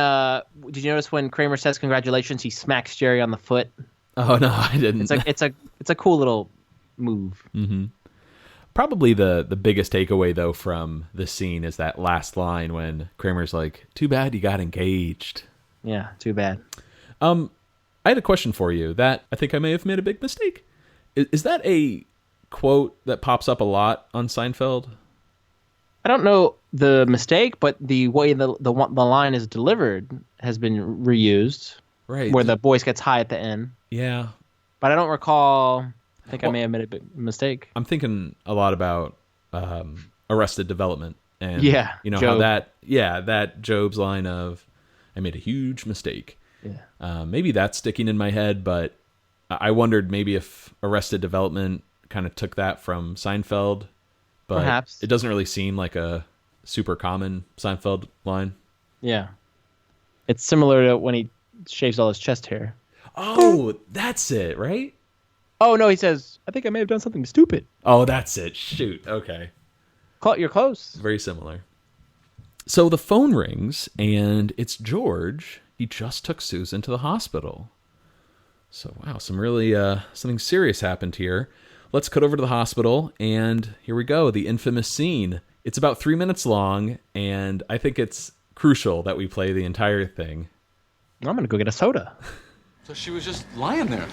did you notice when Kramer says congratulations, he smacks Jerry on the foot? Oh no, I didn't. It's a cool little move. Mm-hmm. Probably the biggest takeaway though from this scene is that last line when Kramer's like, "Too bad you got engaged." Yeah, too bad. I had a question for you that I think I may have made a big mistake. Is that a quote that pops up a lot on Seinfeld? I don't know the mistake, but the way the line is delivered has been reused. Right. Where the voice gets high at the end. Yeah. But I don't recall. I think I may have made a big mistake. I'm thinking a lot about Arrested Development. And yeah. You know, Job. how that Job's line of, "I made a huge mistake." Yeah. Maybe that's sticking in my head, but I wondered maybe if Arrested Development kind of took that from Seinfeld. But perhaps. It doesn't really seem like a super common Seinfeld line. Yeah. It's similar to when he shaves all his chest hair. Oh, that's it, right? Oh, no, he says, "I think I may have done something stupid." Oh, that's it. Shoot. Okay. You're close. Very similar. So the phone rings, and it's George. He just took Susan to the hospital. So, wow, something serious happened here. Let's cut over to the hospital, and here we go, the infamous scene. It's about 3 minutes long, and I think it's crucial that we play the entire thing. I'm going to go get a soda. So she was just lying there.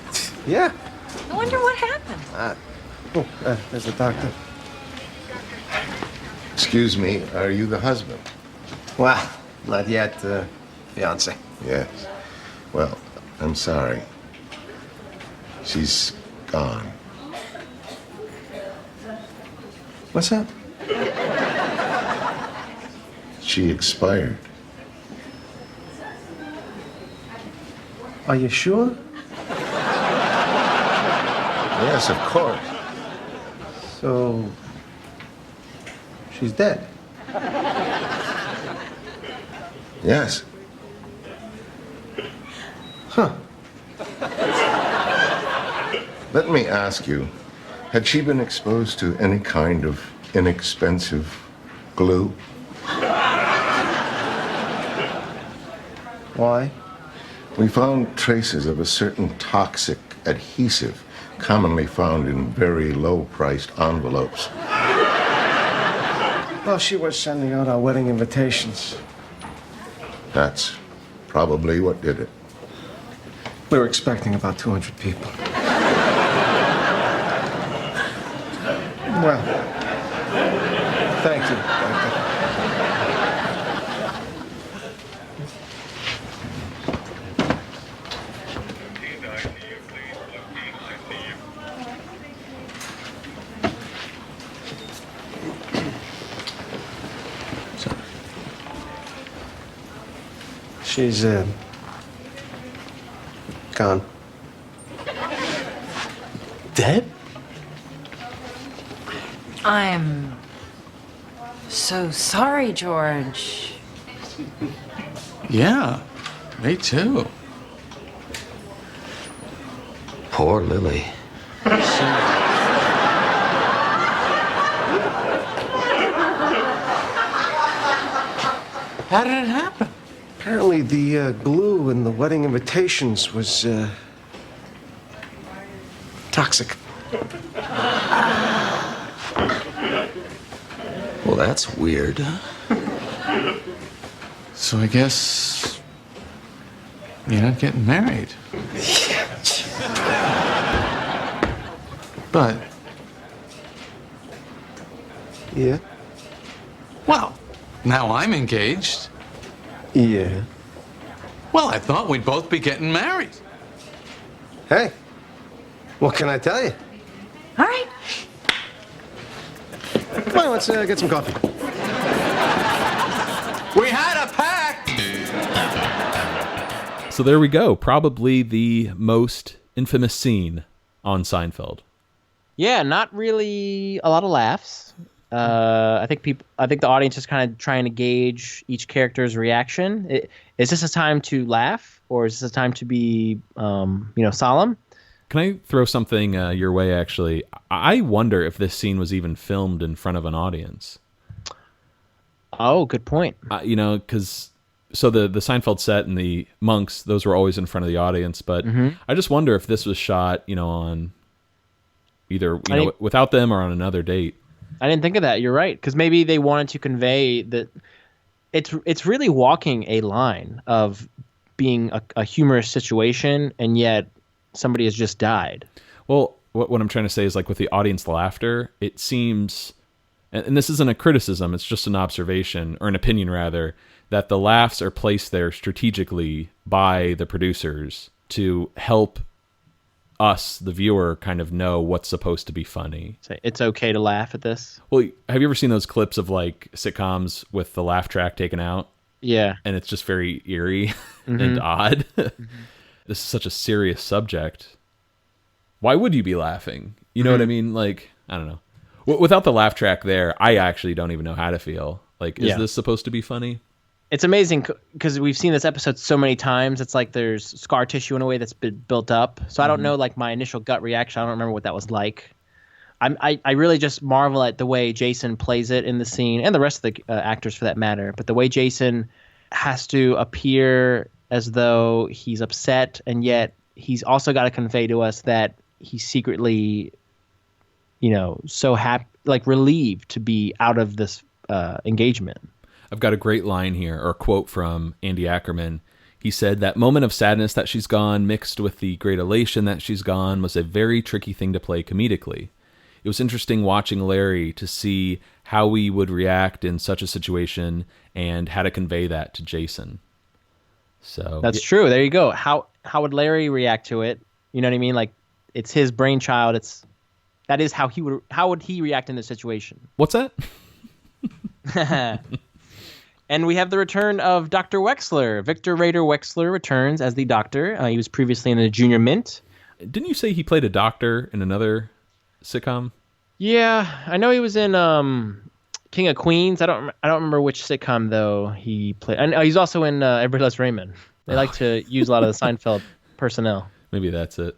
Yeah. I wonder what happened. There's the doctor. Excuse me, are you the husband? Well, not yet, fiance. Yes. Well, I'm sorry. She's gone. What's that? She expired. Are you sure? Yes, of course. So, she's dead. Yes. Huh. Let me ask you, had she been exposed to any kind of inexpensive glue? Why? We found traces of a certain toxic adhesive commonly found in very low-priced envelopes. Well, she was sending out our wedding invitations. That's probably what did it. We were expecting about 200 people. Well, thank you, Doctor. She's, gone. Dead? I'm so sorry, George. Yeah, me too. Poor Lilly. How did it happen? Apparently the glue in the wedding invitations was toxic. Well, that's weird. So I guess you're not getting married. But yeah. Well, now I'm engaged. Yeah. Well, I thought we'd both be getting married. Hey, what can I tell you? All right. Come on, let's get some coffee. We had a pact. So there we go. Probably the most infamous scene on Seinfeld. Yeah, not really a lot of laughs. I think the audience is kind of trying to gauge each character's reaction. Is this a time to laugh, or is this a time to be, solemn? Can I throw something your way, actually? I wonder if this scene was even filmed in front of an audience. Oh, good point. Because so the Seinfeld set and the monks, those were always in front of the audience. But I just wonder if this was shot, on either without them or on another date. I didn't think of that. You're right, because maybe they wanted to convey that it's really walking a line of being a humorous situation, and yet somebody has just died. Well, what I'm trying to say is, like, with the audience laughter, it seems, and this isn't a criticism, it's just an observation, or an opinion rather, that the laughs are placed there strategically by the producers to help us, the viewer, kind of know what's supposed to be funny. So it's okay to laugh at this? Well, have you ever seen those clips of, like, sitcoms with the laugh track taken out? Yeah. And it's just very eerie and odd. This is such a serious subject. Why would you be laughing? You know what I mean? Like, I don't know. Without the laugh track there, I actually don't even know how to feel. Like, is this supposed to be funny? It's amazing because we've seen this episode so many times. It's like there's scar tissue in a way that's been built up. So I don't know, like, my initial gut reaction. I don't remember what that was like. I really just marvel at the way Jason plays it in the scene, and the rest of the actors for that matter. But the way Jason has to appear as though he's upset, and yet he's also got to convey to us that he's secretly, so happy, like relieved to be out of this engagement. I've got a great line here, or quote from Andy Ackerman. He said, "That moment of sadness that she's gone, mixed with the great elation that she's gone, was a very tricky thing to play comedically. It was interesting watching Larry to see how we would react in such a situation and how to convey that to Jason." So that's true. There you go. How would Larry react to it? You know what I mean? Like, it's his brainchild. How would he react in this situation? What's that? And we have the return of Dr. Wexler. Victor Rader Wexler returns as the doctor. He was previously in the Junior Mint. Didn't you say he played a doctor in another sitcom? Yeah, I know he was in King of Queens. I don't remember which sitcom though he played. And he's also in Everybody Loves Raymond. They like to use a lot of the Seinfeld personnel. Maybe that's it.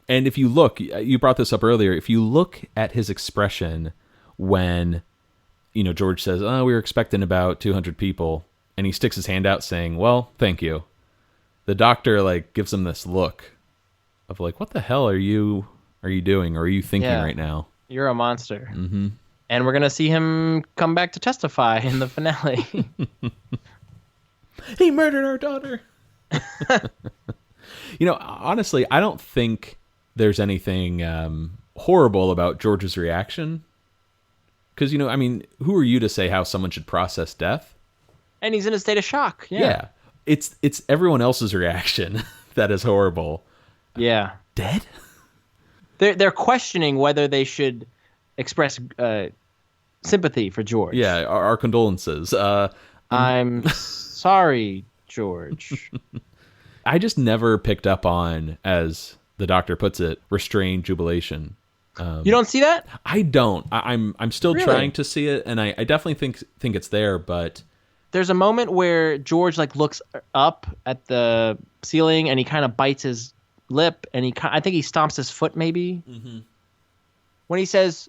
And if you look, you brought this up earlier. If you look at his expression when, George says, "Oh, we were expecting about 200 people," and he sticks his hand out saying, "Well, thank you." The doctor, like, gives him this look of like, "What the hell are you doing, or are you thinking right now? You're a monster." Mm-hmm. And we're gonna see him come back to testify in the finale. He murdered our daughter. Honestly, I don't think there's anything horrible about George's reaction. Because, who are you to say how someone should process death? And he's in a state of shock. Yeah. It's everyone else's reaction that is horrible. Yeah. Dead? They're questioning whether they should express sympathy for George. Yeah, our condolences. I'm sorry, George. I just never picked up on, as the doctor puts it, restrained jubilation. You don't see that? I don't. I'm still trying to see it, and I definitely think it's there, but there's a moment where George looks up at the ceiling and he kind of bites his lip, and I think he stomps his foot maybe. Mm-hmm. When he says,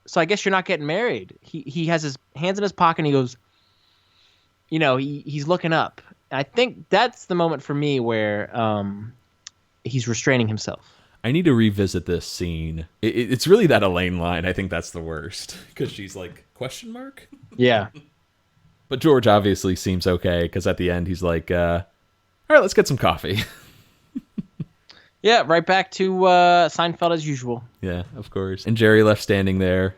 "So I guess you're not getting married," he has his hands in his pocket and he goes, he's looking up. I think that's the moment for me where he's restraining himself. I need to revisit this scene. It's really that Elaine line. I think that's the worst, because she's like, question mark? Yeah. But George obviously seems okay, because at the end he's like, all right, let's get some coffee. Yeah, right back to Seinfeld as usual. Yeah, of course. And Jerry left standing there.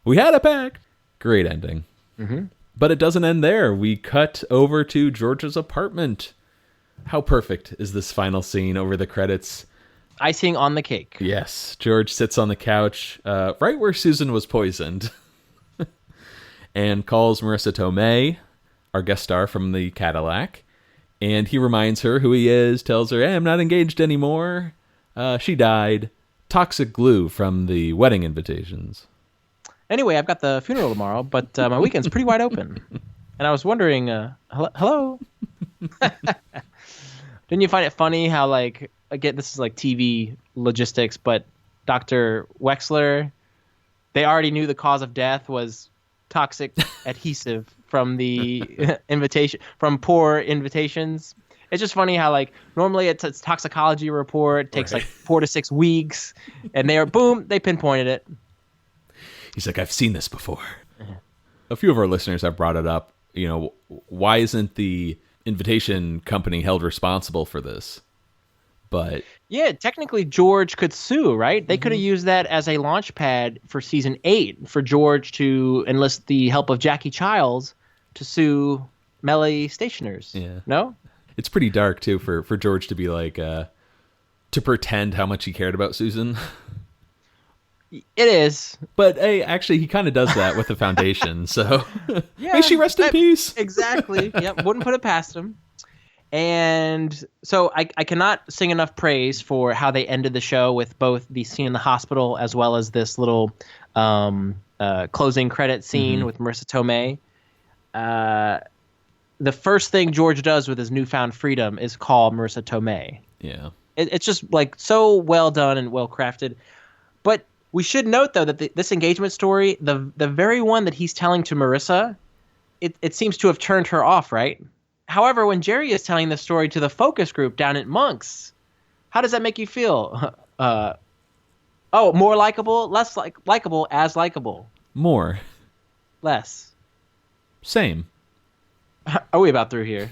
We had a pact. Great ending. Mm-hmm. But it doesn't end there. We cut over to George's apartment. How perfect is this final scene over the credits? Icing on the cake. Yes. George sits on the couch, right where Susan was poisoned, and calls Marissa Tomei, our guest star from the Cadillac, And he reminds her who he is, tells her, hey, I'm not engaged anymore. She died. Toxic glue from the wedding invitations. Anyway, I've got the funeral tomorrow, but my weekend's pretty wide open. And I was wondering, hello? Didn't you find it funny how, like, again, this is like TV logistics, but Dr. Wexler, they already knew the cause of death was toxic adhesive from the from poor invitations. It's just funny how, like, normally it's a toxicology report, takes like 4 to 6 weeks, and they pinpointed it. He's like, I've seen this before. A few of our listeners have brought it up. You know, why isn't the invitation company held responsible for this? But yeah, technically George could sue, right? They could have used that as a launch pad for season 8 for George to enlist the help of Jackie Childs to sue Melly Stationers. Yeah. No? It's pretty dark, too, for George to be like, to pretend how much he cared about Susan. It is. But, hey, actually, he kind of does that with the foundation, so yeah, may she rest in peace. Exactly. Yep, wouldn't put it past him. And so I cannot sing enough praise for how they ended the show with both the scene in the hospital as well as this little closing credit scene with Marissa Tomei. The first thing George does with his newfound freedom is call Marissa Tomei. Yeah. It's just like so well done and well crafted. But we should note, though, that this engagement story, the very one that he's telling to Marissa, it seems to have turned her off, right? However, when Jerry is telling the story to the focus group down at Monk's, how does that make you feel? More likable, less likable, as likable. More. Less. Same. Are we about through here?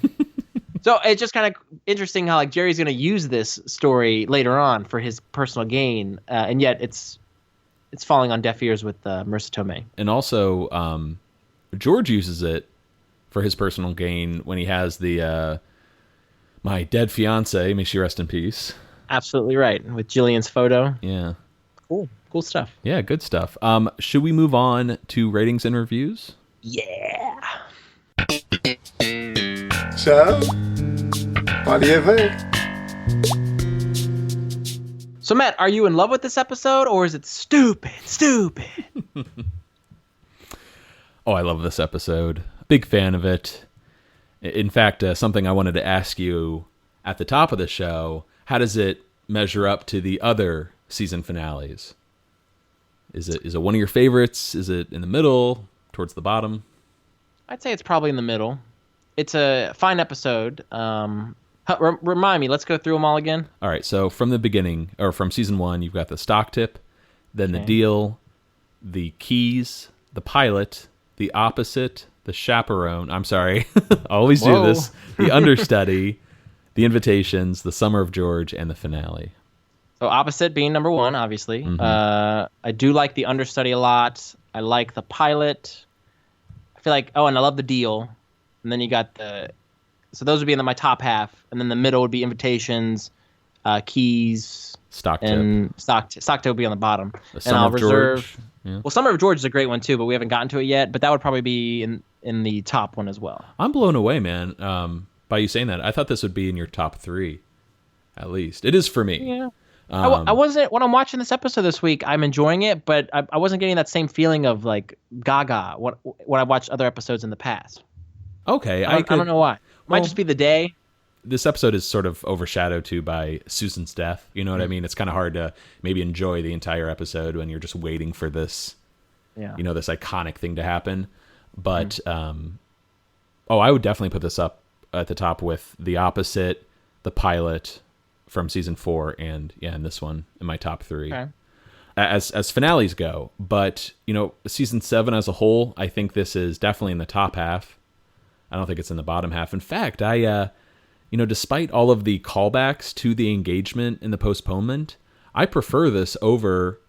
So it's just kind of interesting how, like, Jerry's going to use this story later on for his personal gain, and yet it's falling on deaf ears with Marissa Tomei. And also, George uses it for his personal gain when he has the my dead fiance, may she rest in peace. Absolutely right, with Jillian's photo. Yeah. Cool stuff. Yeah, good stuff. Should we move on to ratings and reviews? Yeah. So, what do you think? So, Matt, are you in love with this episode, or is it stupid? Oh, I love this episode. Big fan of it. In fact, something I wanted to ask you at the top of the show, how does it measure up to the other season finales? Is it one of your favorites? Is it in the middle, towards the bottom? I'd say it's probably in the middle. It's a fine episode. Remind me, let's go through them all again. All right, so from the beginning, or from season 1, you've got the stock tip, then the deal, the keys, the pilot, the opposite, the chaperone. I'm sorry, I always do this. The understudy, the invitations, the summer of George, and the finale. So opposite being number 1, obviously. I do like the understudy a lot. I like the pilot. I feel like, and I love the deal. And then you got so those would be in my top half. And then the middle would be invitations, keys, stock tip. And stock tip would be on the bottom. And I'll reserve. Yeah. Well, Summer of George is a great one too, but we haven't gotten to it yet. But that would probably be in the top one as well. I'm blown away, man, by you saying that. I thought this would be in your top 3, at least. It is for me. Yeah. I wasn't, when I'm watching this episode this week, I'm enjoying it, but I wasn't getting that same feeling of, like, gaga when I watched other episodes in the past. Okay. I don't know why. Might just be the day. This episode is sort of overshadowed, too, by Susan's death. You know what I mean? It's kind of hard to maybe enjoy the entire episode when you're just waiting for this, this iconic thing to happen. But, I would definitely put this up at the top with the opposite, the pilot from season 4, and this one in my top 3. Okay. As finales go. But, season 7 as a whole, I think this is definitely in the top half. I don't think it's in the bottom half. In fact, I despite all of the callbacks to the engagement and the postponement, I prefer this over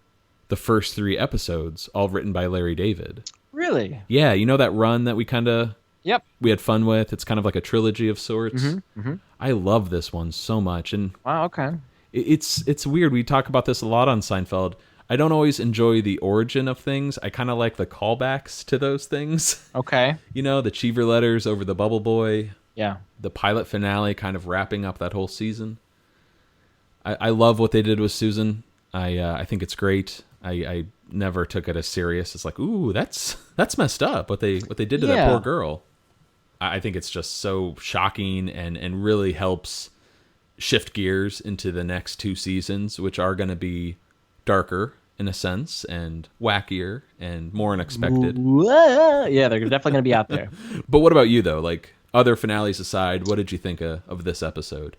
the first 3 episodes, all written by Larry David. Really? Yeah, that run that we kind of we had fun with. It's kind of like a trilogy of sorts. I love this one so much. And wow, okay. It's weird. We talk about this a lot on Seinfeld. I don't always enjoy the origin of things. I kind of like the callbacks to those things. Okay. The Cheever Letters over the Bubble Boy. Yeah. The pilot finale kind of wrapping up that whole season. I love what they did with Susan. I think it's great. I never took it as serious. It's like, ooh, that's messed up. What they did to that poor girl. I think it's just so shocking and really helps shift gears into the next 2 seasons, which are going to be darker in a sense and wackier and more unexpected. Yeah, they're definitely going to be out there. But what about you though? Like, other finales aside, what did you think of this episode?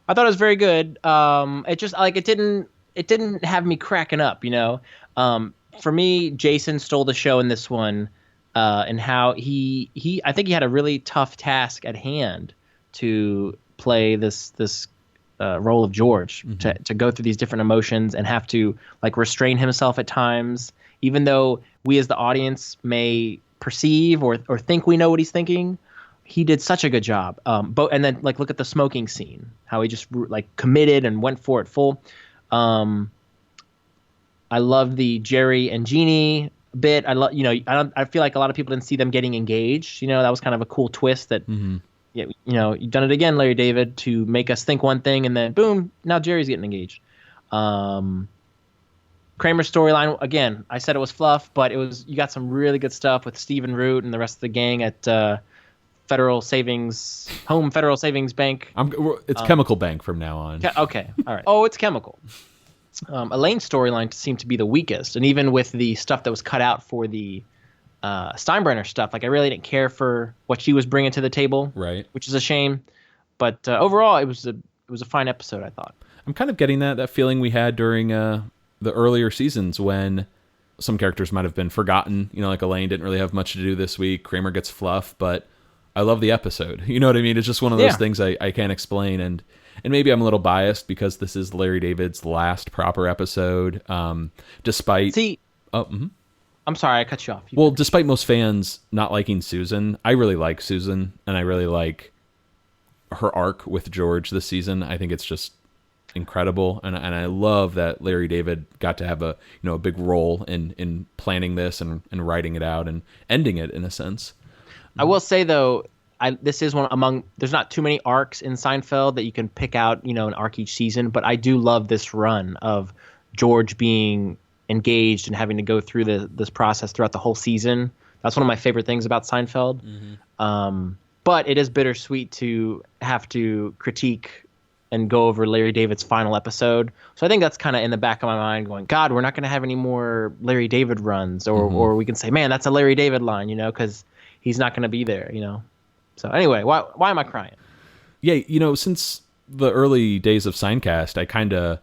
I thought it was very good. It just like it didn't have me cracking up, you know. For me, Jason stole the show in this one, and how I think he had a really tough task at hand to play this role of George, to go through these different emotions and have to like restrain himself at times, even though we as the audience may perceive or think we know what he's thinking. He did such a good job. And then like look at the smoking scene, how he just like committed and went for it full. I love the Jerry and Jeannie bit. I feel like a lot of people didn't see them getting engaged. You know, that was kind of a cool twist that. Yeah, you know, you've done it again, Larry David, to make us think one thing, and then boom, now Jerry's getting engaged. Kramer's storyline, again, I said it was fluff, but you got some really good stuff with Stephen Root and the rest of the gang at Federal Savings Bank. It's Chemical Bank from now on. Okay, all right. Oh, it's Chemical. Elaine's storyline seemed to be the weakest, and even with the stuff that was cut out for the Steinbrenner stuff, like I really didn't care for what she was bringing to the table, right? Which is a shame, but overall it was a fine episode, I thought. I'm kind of getting that feeling we had during the earlier seasons when some characters might have been forgotten. You know, like Elaine didn't really have much to do this week. Kramer gets fluff, but I love the episode. You know what I mean? It's just one of those things I can't explain, and maybe I'm a little biased because this is Larry David's last proper episode. Despite I'm sorry, I cut you off. Well, despite most fans not liking Susan, I really like Susan, and I really like her arc with George this season. I think it's just incredible, and I love that Larry David got to have a big role in planning this and writing it out and ending it in a sense. I will say though, this is one among. There's not too many arcs in Seinfeld that you can pick out, an arc each season, but I do love this run of George being engaged and having to go through this process throughout the whole season. That's one of my favorite things about Seinfeld. But it is bittersweet to have to critique and go over Larry David's final episode. So I think that's kind of in the back of my mind going, God, we're not going to have any more Larry David runs, or we can say, man, that's a Larry David line, because he's not going to be there, So anyway, why am I crying? Yeah, since the early days of Seincast, I kind of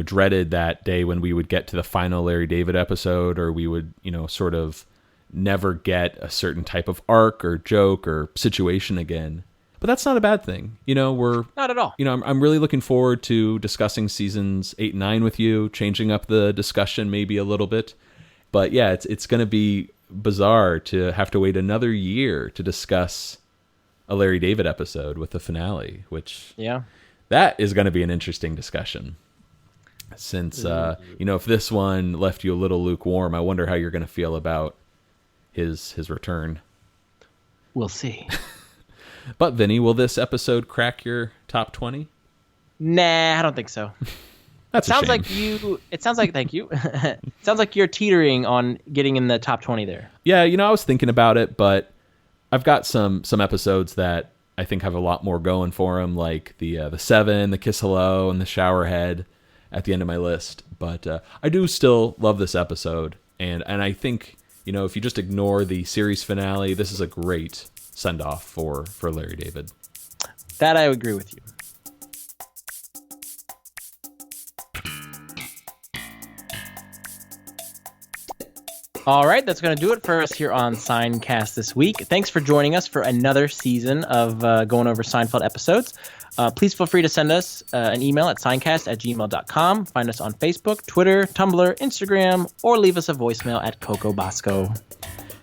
dreaded that day when we would get to the final Larry David episode, or we would, sort of never get a certain type of arc or joke or situation again. But that's not a bad thing. We're not at all. I'm really looking forward to discussing seasons 8 and 9 with you, changing up the discussion maybe a little bit. But yeah, it's going to be bizarre to have to wait another year to discuss a Larry David episode with the finale, which that is going to be an interesting discussion. Since, if this one left you a little lukewarm, I wonder how you're going to feel about his return. We'll see. But, Vinny, will this episode crack your top 20? Nah, I don't think so. That's sounds a shame. like you. It sounds like, thank you. It sounds like you're teetering on getting in the top 20 there. Yeah, I was thinking about it, but I've got some episodes that I think have a lot more going for them, like the 7, the Kiss Hello, and the Showerhead at the end of my list. But I do still love this episode, and I think if you just ignore the series finale, this is a great send-off for Larry David. That I agree with you. All right, that's going to do it for us here on Seincast this week. Thanks for joining us for another season of going over Seinfeld episodes. Please feel free to send us an email at seincast@gmail.com. Find us on Facebook, Twitter, Tumblr, Instagram, or leave us a voicemail at Coco Bosco.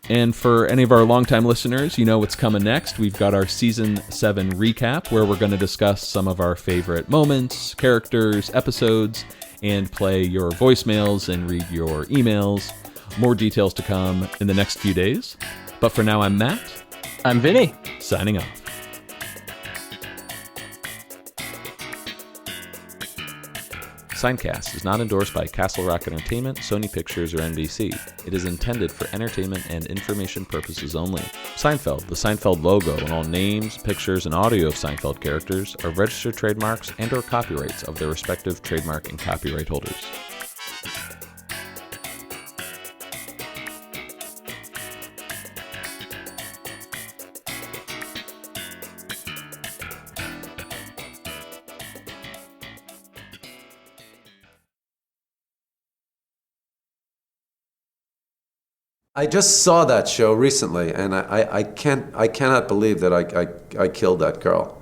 And for any of our longtime listeners, what's coming next. We've got our Season 7 recap, where we're going to discuss some of our favorite moments, characters, episodes, and play your voicemails and read your emails. More details to come in the next few days. But for now, I'm Matt. I'm Vinny. Signing off. Seincast is not endorsed by Castle Rock Entertainment, Sony Pictures, or NBC. It is intended for entertainment and information purposes only. Seinfeld, the Seinfeld logo, and all names, pictures, and audio of Seinfeld characters are registered trademarks and/or copyrights of their respective trademark and copyright holders. I just saw that show recently, and I cannot believe that I killed that girl.